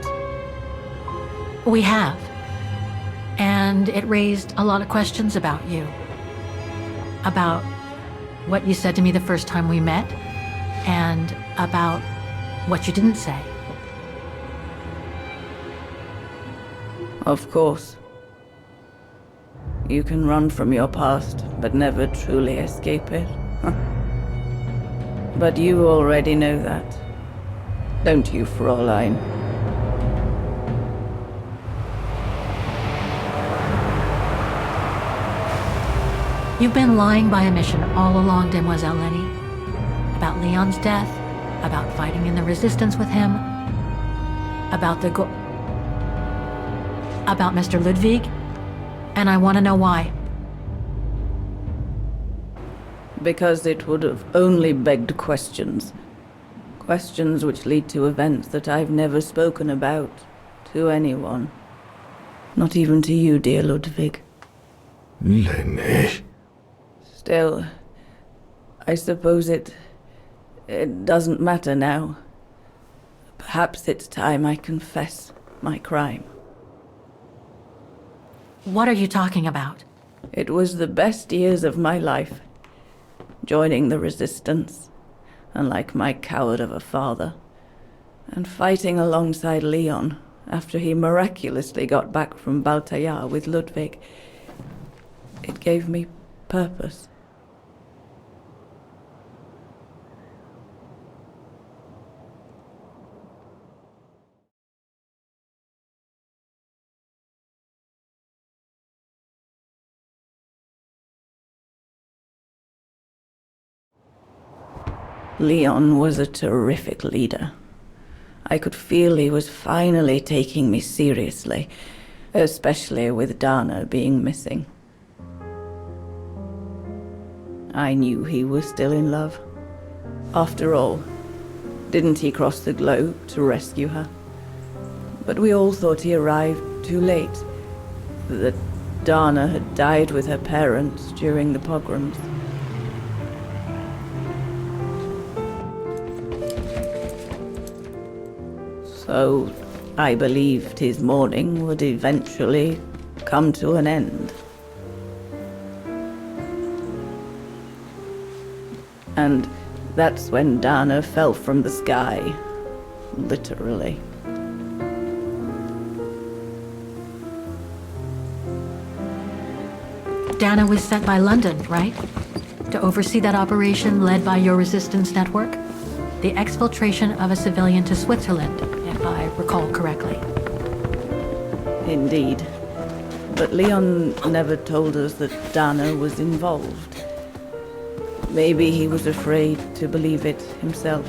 We have. And it raised a lot of questions about you. About what you said to me the first time we met, and about what you didn't say. Of course. You can run from your past, but never truly escape it. But you already know that. Don't you, Fräulein? You've been lying by omission all along, Demoiselle Lenny. About Leon's death, about fighting in the resistance with him, about about Mr. Ludwig, and I want to know why. Because it would have only begged questions. Questions which lead to events that I've never spoken about to anyone. Not even to you, dear Ludwig. Lenny. Still, I suppose it doesn't matter now. Perhaps it's time I confess my crime. What are you talking about? It was the best years of my life. Joining the resistance, unlike my coward of a father, and fighting alongside Leon after he miraculously got back from Baltayar with Ludwig. It gave me purpose. Leon was a terrific leader. I could feel he was finally taking me seriously, especially with Dana being missing. I knew he was still in love. After all, didn't he cross the globe to rescue her? But we all thought he arrived too late, that Dana had died with her parents during the pogroms. So I believed his mourning would eventually come to an end. And that's when Dana fell from the sky, literally. Dana was sent by London, right? To oversee that operation led by your resistance network? The exfiltration of a civilian to Switzerland, if I recall correctly. Indeed. But Leon never told us that Dana was involved. Maybe he was afraid to believe it himself.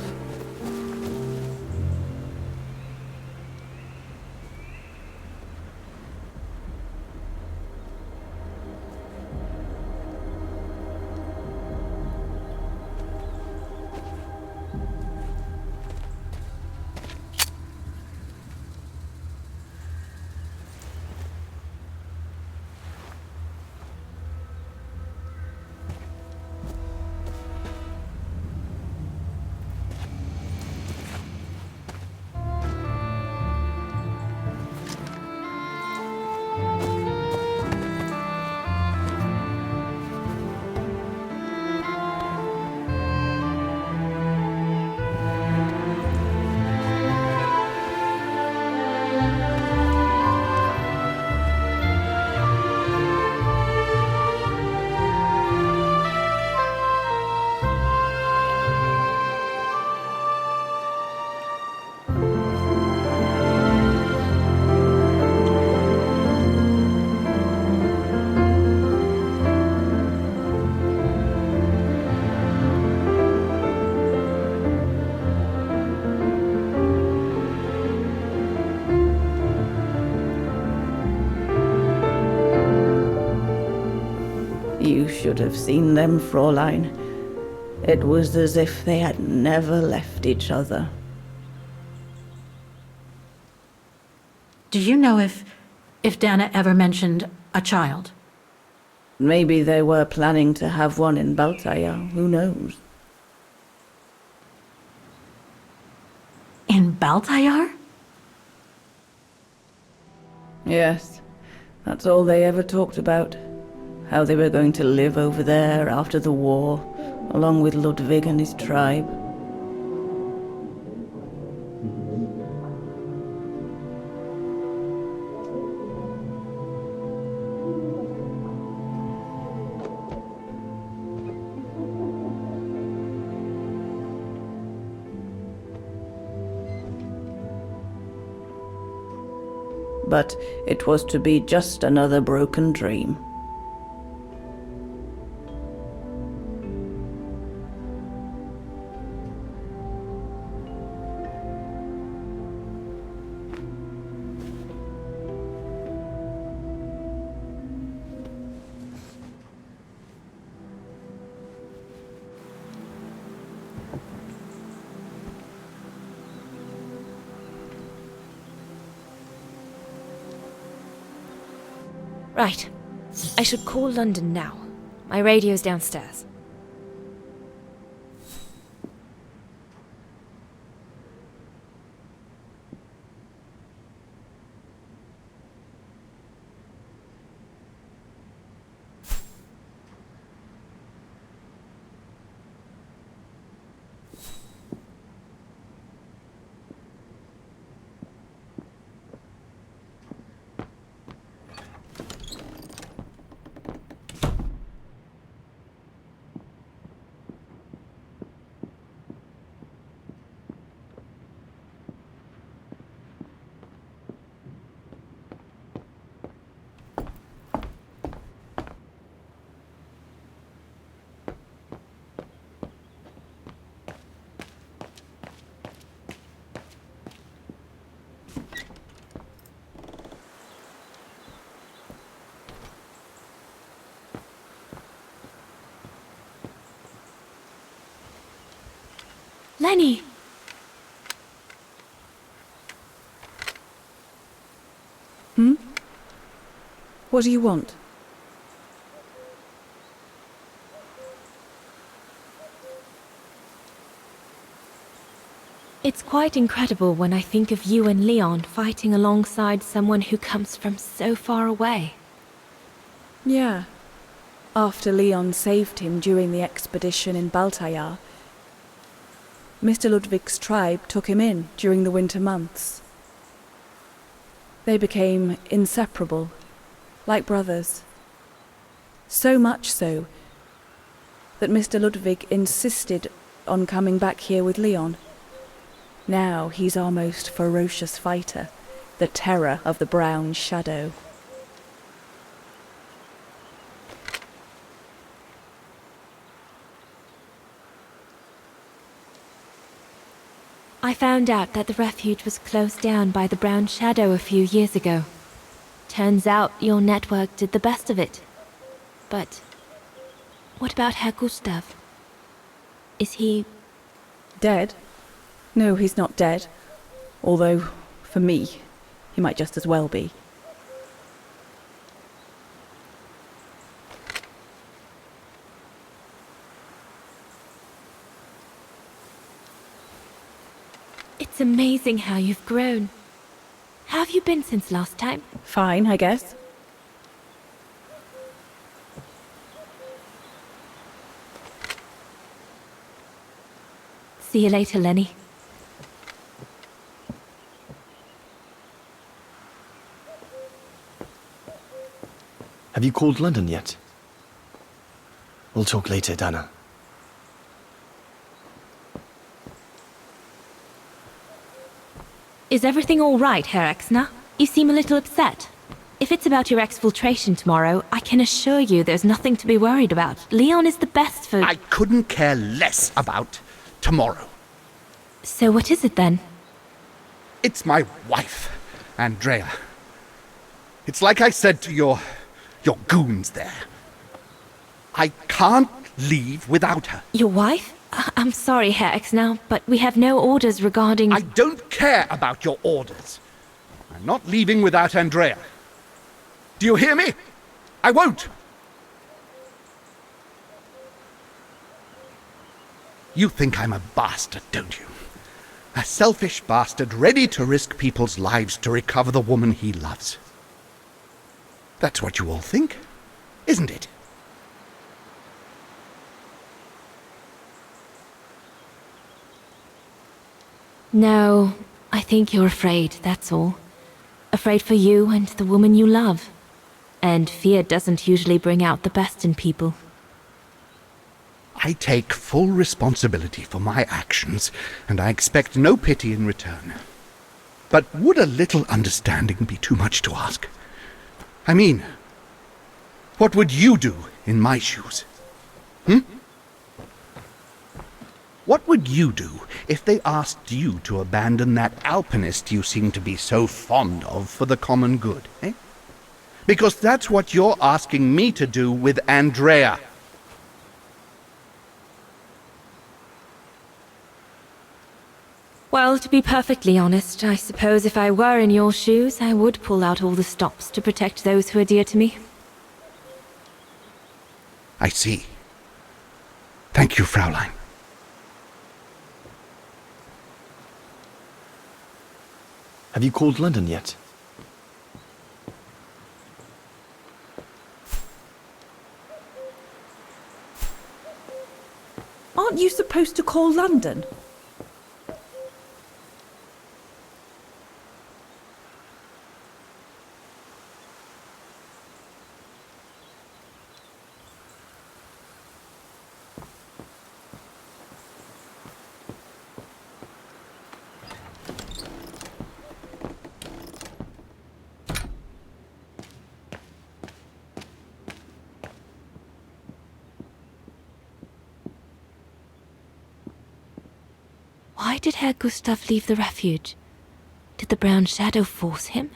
You should have seen them, Fräulein. It was as if they had never left each other. Do you know if Dana ever mentioned a child? Maybe they were planning to have one in Baltaya, who knows? In Baltayar? Yes, that's all they ever talked about. How they were going to live over there after the war, along with Ludwig and his tribe. But it was to be just another broken dream. Right. I should call London now. My radio's downstairs. Lenny! What do you want? It's quite incredible when I think of you and Leon fighting alongside someone who comes from so far away. Yeah. After Leon saved him during the expedition in Baltayar, Mr. Ludwig's tribe took him in during the winter months. They became inseparable, like brothers. So much so that Mr. Ludwig insisted on coming back here with Leon. Now he's our most ferocious fighter, the terror of the Brown Shadow. I found out that the refuge was closed down by the Brown Shadow a few years ago. Turns out your network did the best of it. But what about Herr Gustav? Is he... Dead? No, he's not dead. Although, for me, he might just as well be. It's amazing how you've grown. How have you been since last time? Fine, I guess. See you later, Lenny. Have you called London yet? We'll talk later, Dana. Is everything all right, Herr Exner? You seem a little upset. If it's about your exfiltration tomorrow, I can assure you there's nothing to be worried about. Leon is the best for... I couldn't care less about tomorrow. So what is it then? It's my wife, Andrea. It's like I said to your goons there. I can't leave without her. Your wife? I'm sorry, Herr Exner, but we have no orders regarding... I don't care about your orders. I'm not leaving without Andrea. Do you hear me? I won't. You think I'm a bastard, don't you? A selfish bastard ready to risk people's lives to recover the woman he loves. That's what you all think, isn't it? No, I think you're afraid, that's all. Afraid for you and the woman you love. And fear doesn't usually bring out the best in people. I take full responsibility for my actions, and I expect no pity in return. But would a little understanding be too much to ask? I mean, what would you do in my shoes? What would you do if they asked you to abandon that alpinist you seem to be so fond of for the common good, eh? Because that's what you're asking me to do with Andrea. Well, to be perfectly honest, I suppose if I were in your shoes, I would pull out all the stops to protect those who are dear to me. I see. Thank you, Fraulein. Have you called London yet? Aren't you supposed to call London? Why did Herr Gustav leave the refuge? Did the Brown Shadow force him?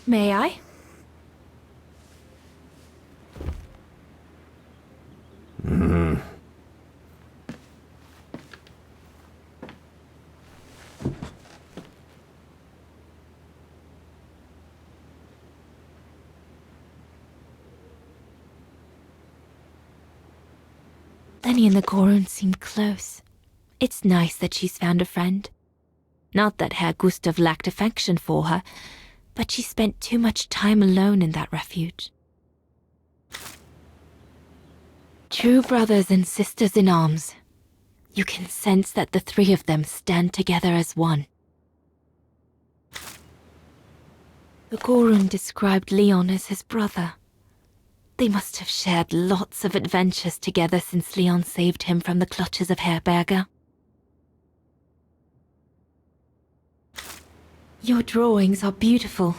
May I? Lenny and the Gorun seem close. It's nice that she's found a friend. Not that Herr Gustav lacked affection for her, but she spent too much time alone in that refuge. True brothers and sisters in arms. You can sense that the three of them stand together as one. The Gorun described Leon as his brother. They must have shared lots of adventures together since Leon saved him from the clutches of Herberger. Your drawings are beautiful.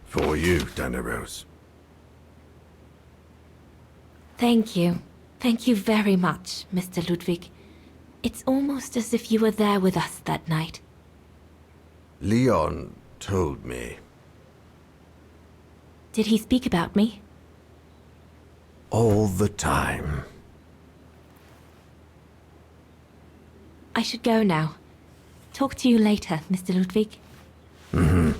For you, Dana Rose. Thank you. Thank you very much, Mr. Ludwig. It's almost as if you were there with us that night. Leon told me. Did he speak about me? All the time. I should go now. Talk to you later, Mr. Ludwig. Mm-hmm.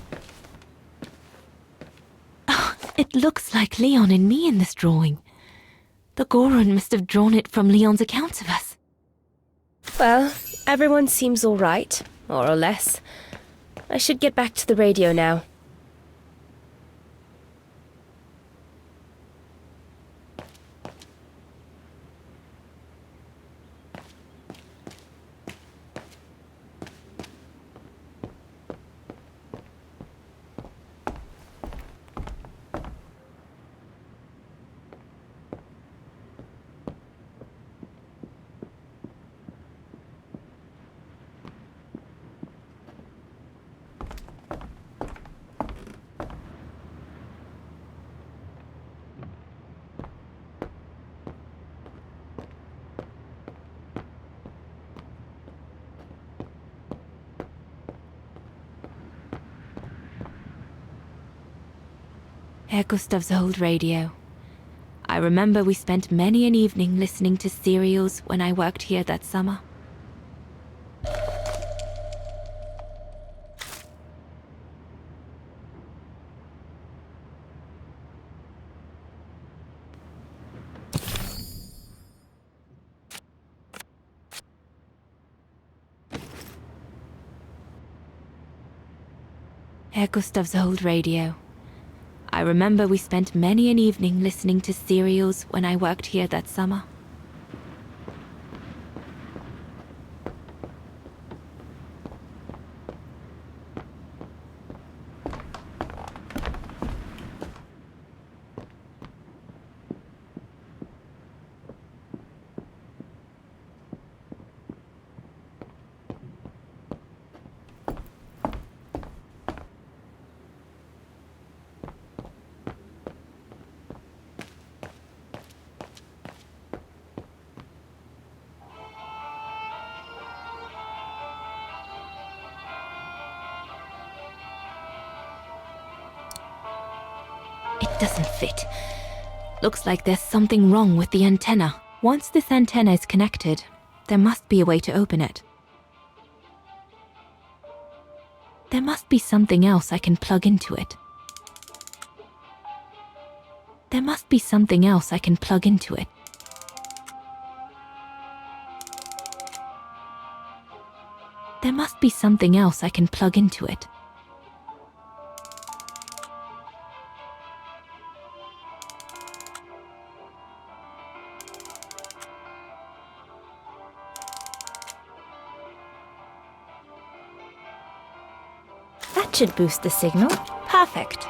Oh, it looks like Leon and me in this drawing. The Gorun must have drawn it from Leon's accounts of us. Well, everyone seems all right, more or less. I should get back to the radio now. Herr Gustav's old radio. I remember we spent many an evening listening to serials when I worked here that summer. Herr Gustav's old radio. I remember we spent many an evening listening to serials when I worked here that summer. It doesn't fit. Looks like there's something wrong with the antenna. Once this antenna is connected, there must be a way to open it. There must be something else I can plug into it. There must be something else I can plug into it. There must be something else I can plug into it. That should boost the signal. Perfect.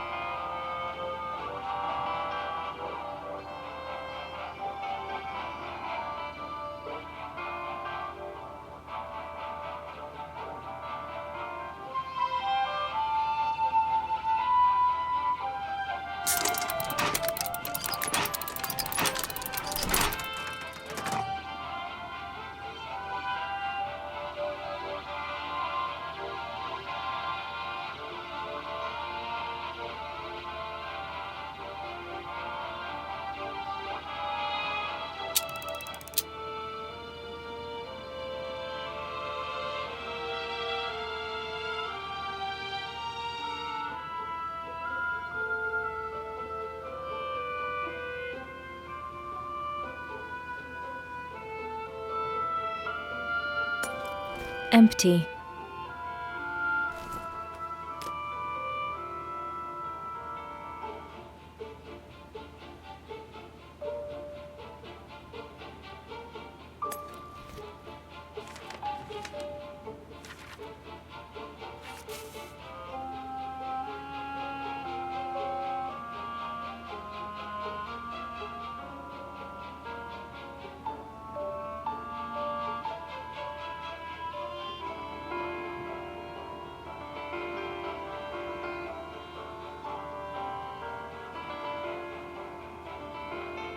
Empty.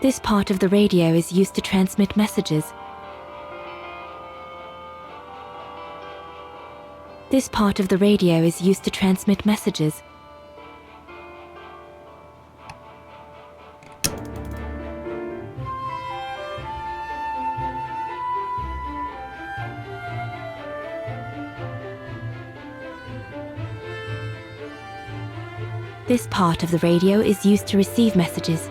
This part of the radio is used to transmit messages. This part of the radio is used to transmit messages. This part of the radio is used to receive messages.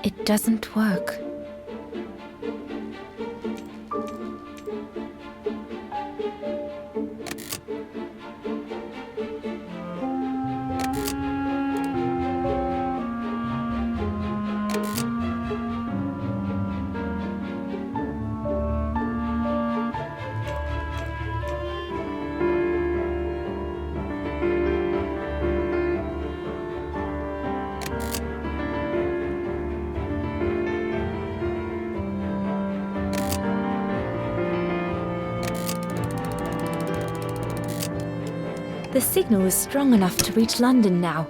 It doesn't work. The signal is strong enough to reach London now.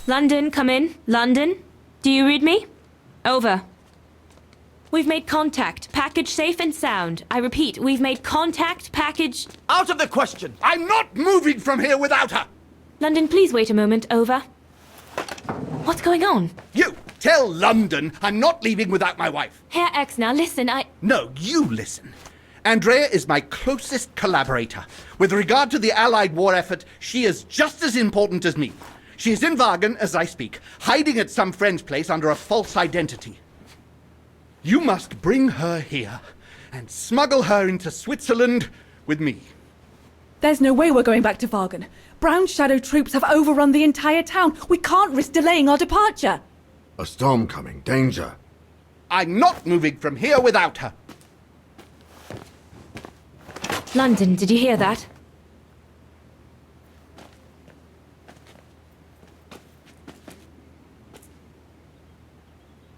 London, come in. London? Do you read me? Over. We've made contact. Package safe and sound. I repeat, we've made contact. Package... Out of the question! I'm not moving from here without her! London, please wait a moment. Over. What's going on? You! Tell London I'm not leaving without my wife. Herr Exner, listen, No, you listen. Andrea is my closest collaborator. With regard to the Allied war effort, she is just as important as me. She is in Wagen as I speak, hiding at some friend's place under a false identity. You must bring her here and smuggle her into Switzerland with me. There's no way we're going back to Wagen. Brown Shadow troops have overrun the entire town. We can't risk delaying our departure. A storm coming. Danger. I'm not moving from here without her. London, did you hear that?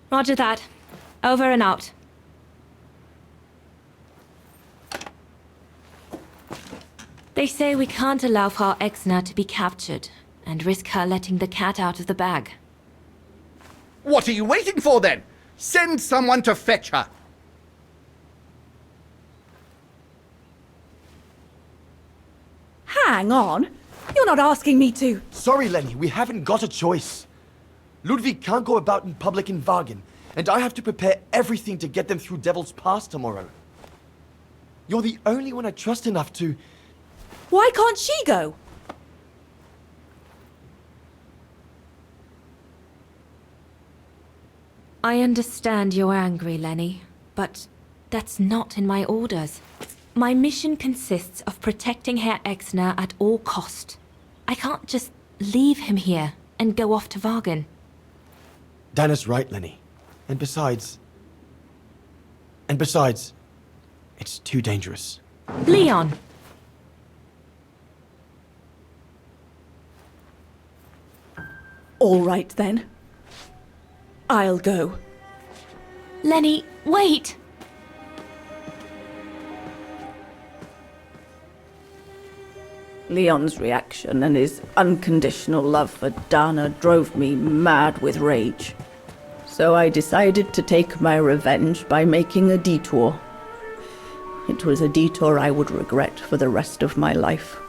Roger that. Over and out. They say we can't allow Frau Exner to be captured and risk her letting the cat out of the bag. What are you waiting for then? Send someone to fetch her. Hang on. You're not asking me to... Sorry, Lenny, we haven't got a choice. Ludwig can't go about in public in Wagen, and I have to prepare everything to get them through Devil's Pass tomorrow. You're the only one I trust enough to... Why can't she go? I understand you're angry, Lenny, but that's not in my orders. My mission consists of protecting Herr Exner at all cost. I can't just leave him here and go off to Wagen. Dana's right, Lenny. And besides, it's too dangerous. Leon! All right then. I'll go. Lenny, wait! Leon's reaction and his unconditional love for Dana drove me mad with rage. So I decided to take my revenge by making a detour. It was a detour I would regret for the rest of my life.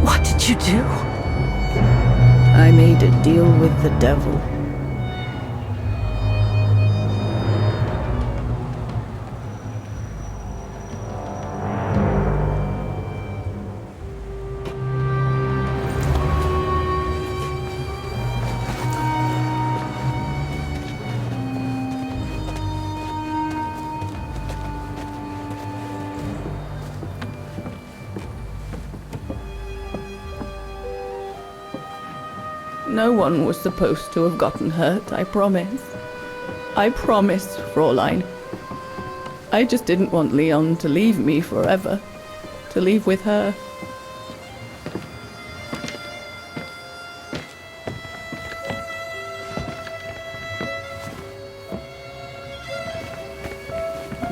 What did you do? I made a deal with the devil. No one was supposed to have gotten hurt, I promise. I promise, Fräulein. I just didn't want Leon to leave me forever. To leave with her.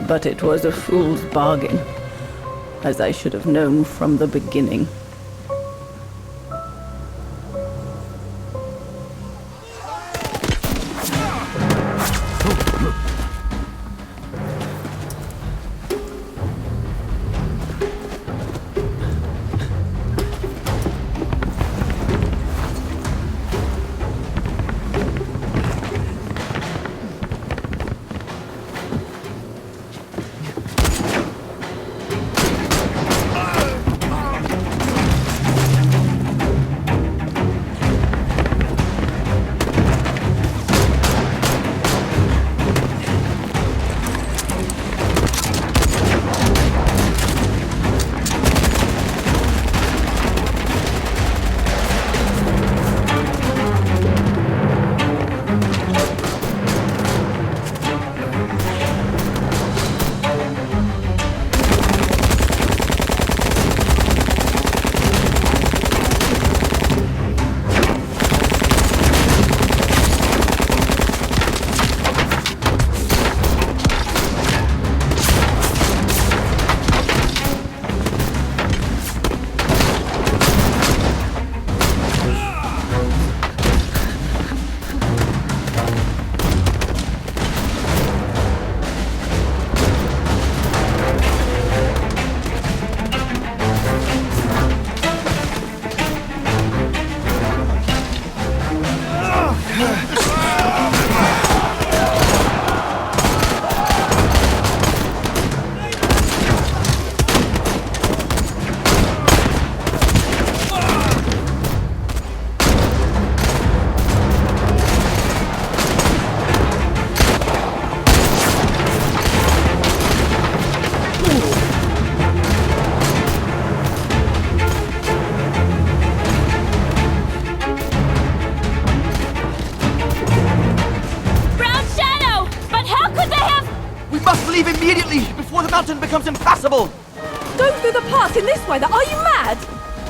But it was a fool's bargain, as I should have known from the beginning. Becomes impassable! Go through the pass in this way, are you mad?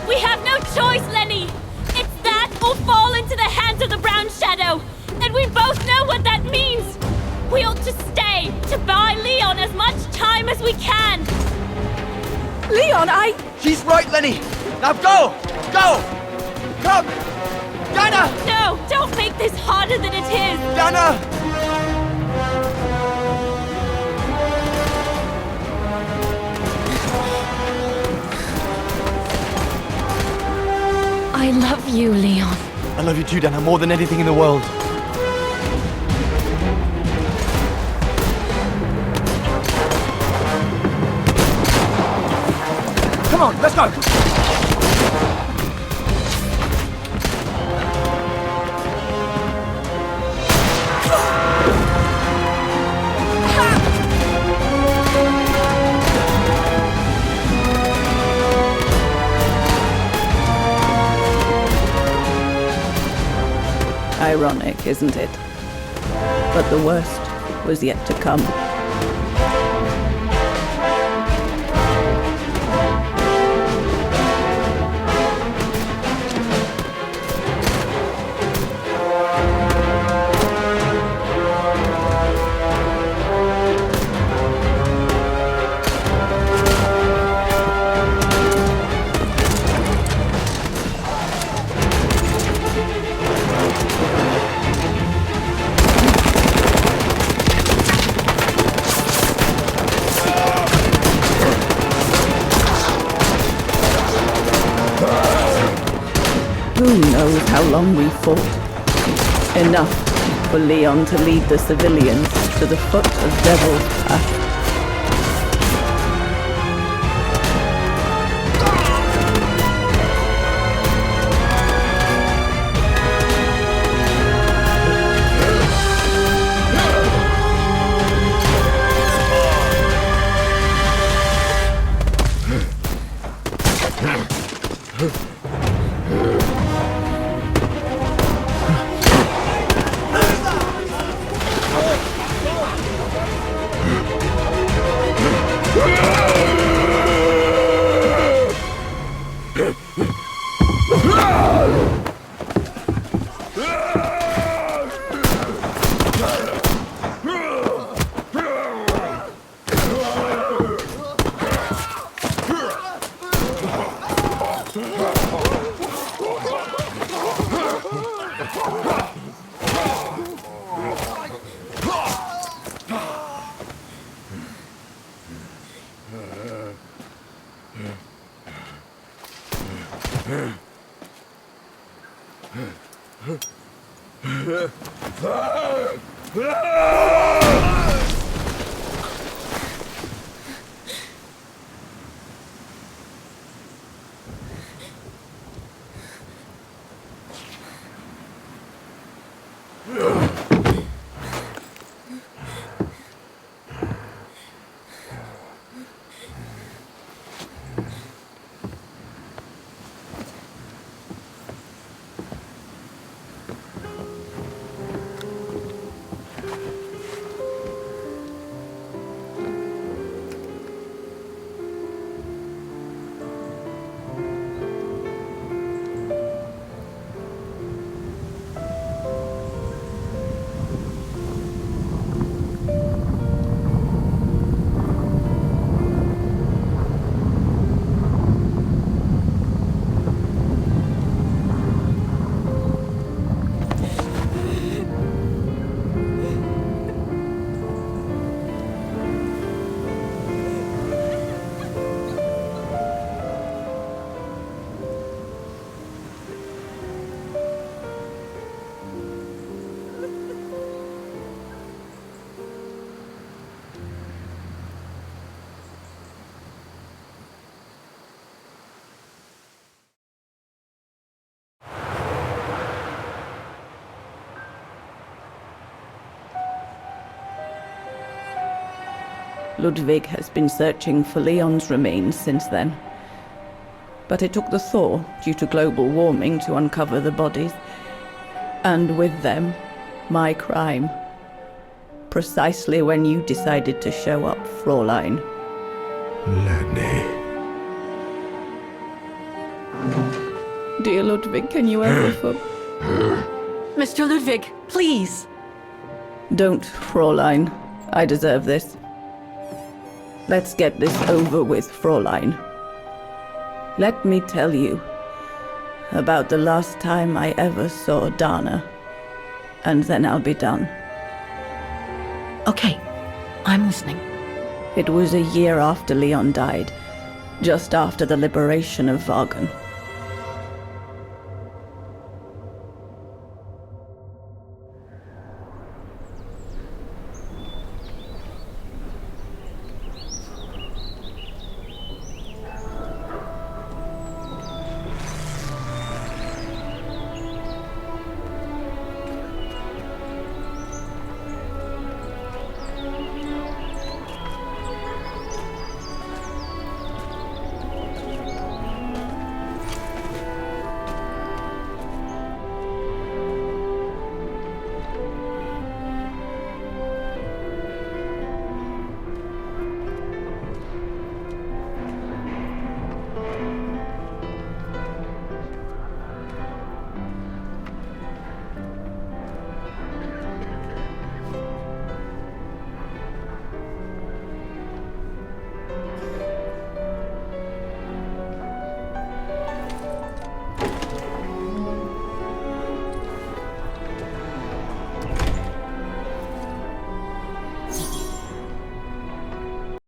We have no choice, Lenny! It's that or fall into the hands of the Brown Shadow! And we both know what that means! We ought to stay, to buy Leon as much time as we can! Leon, She's right, Lenny! Now go! Go! Come! Dana! No, don't make this harder than it is! Dana! I love you, Leon. I love you too, Dana, more than anything in the world. Come on, let's go! Ironic, isn't it? But the worst was yet to come. Who knows how long we fought? Enough for Leon to lead the civilians to the foot of Devil's Path. Ludwig has been searching for Leon's remains since then. But it took the thaw due to global warming to uncover the bodies. And with them, my crime. Precisely when you decided to show up, Fräulein. Lenny. Dear Ludwig, can you ever Mr. Ludwig, please. Don't, Fräulein. I deserve this. Let's get this over with, Fräulein. Let me tell you about the last time I ever saw Dana, and then I'll be done. Okay, I'm listening. It was a year after Leon died, just after the liberation of Vagen.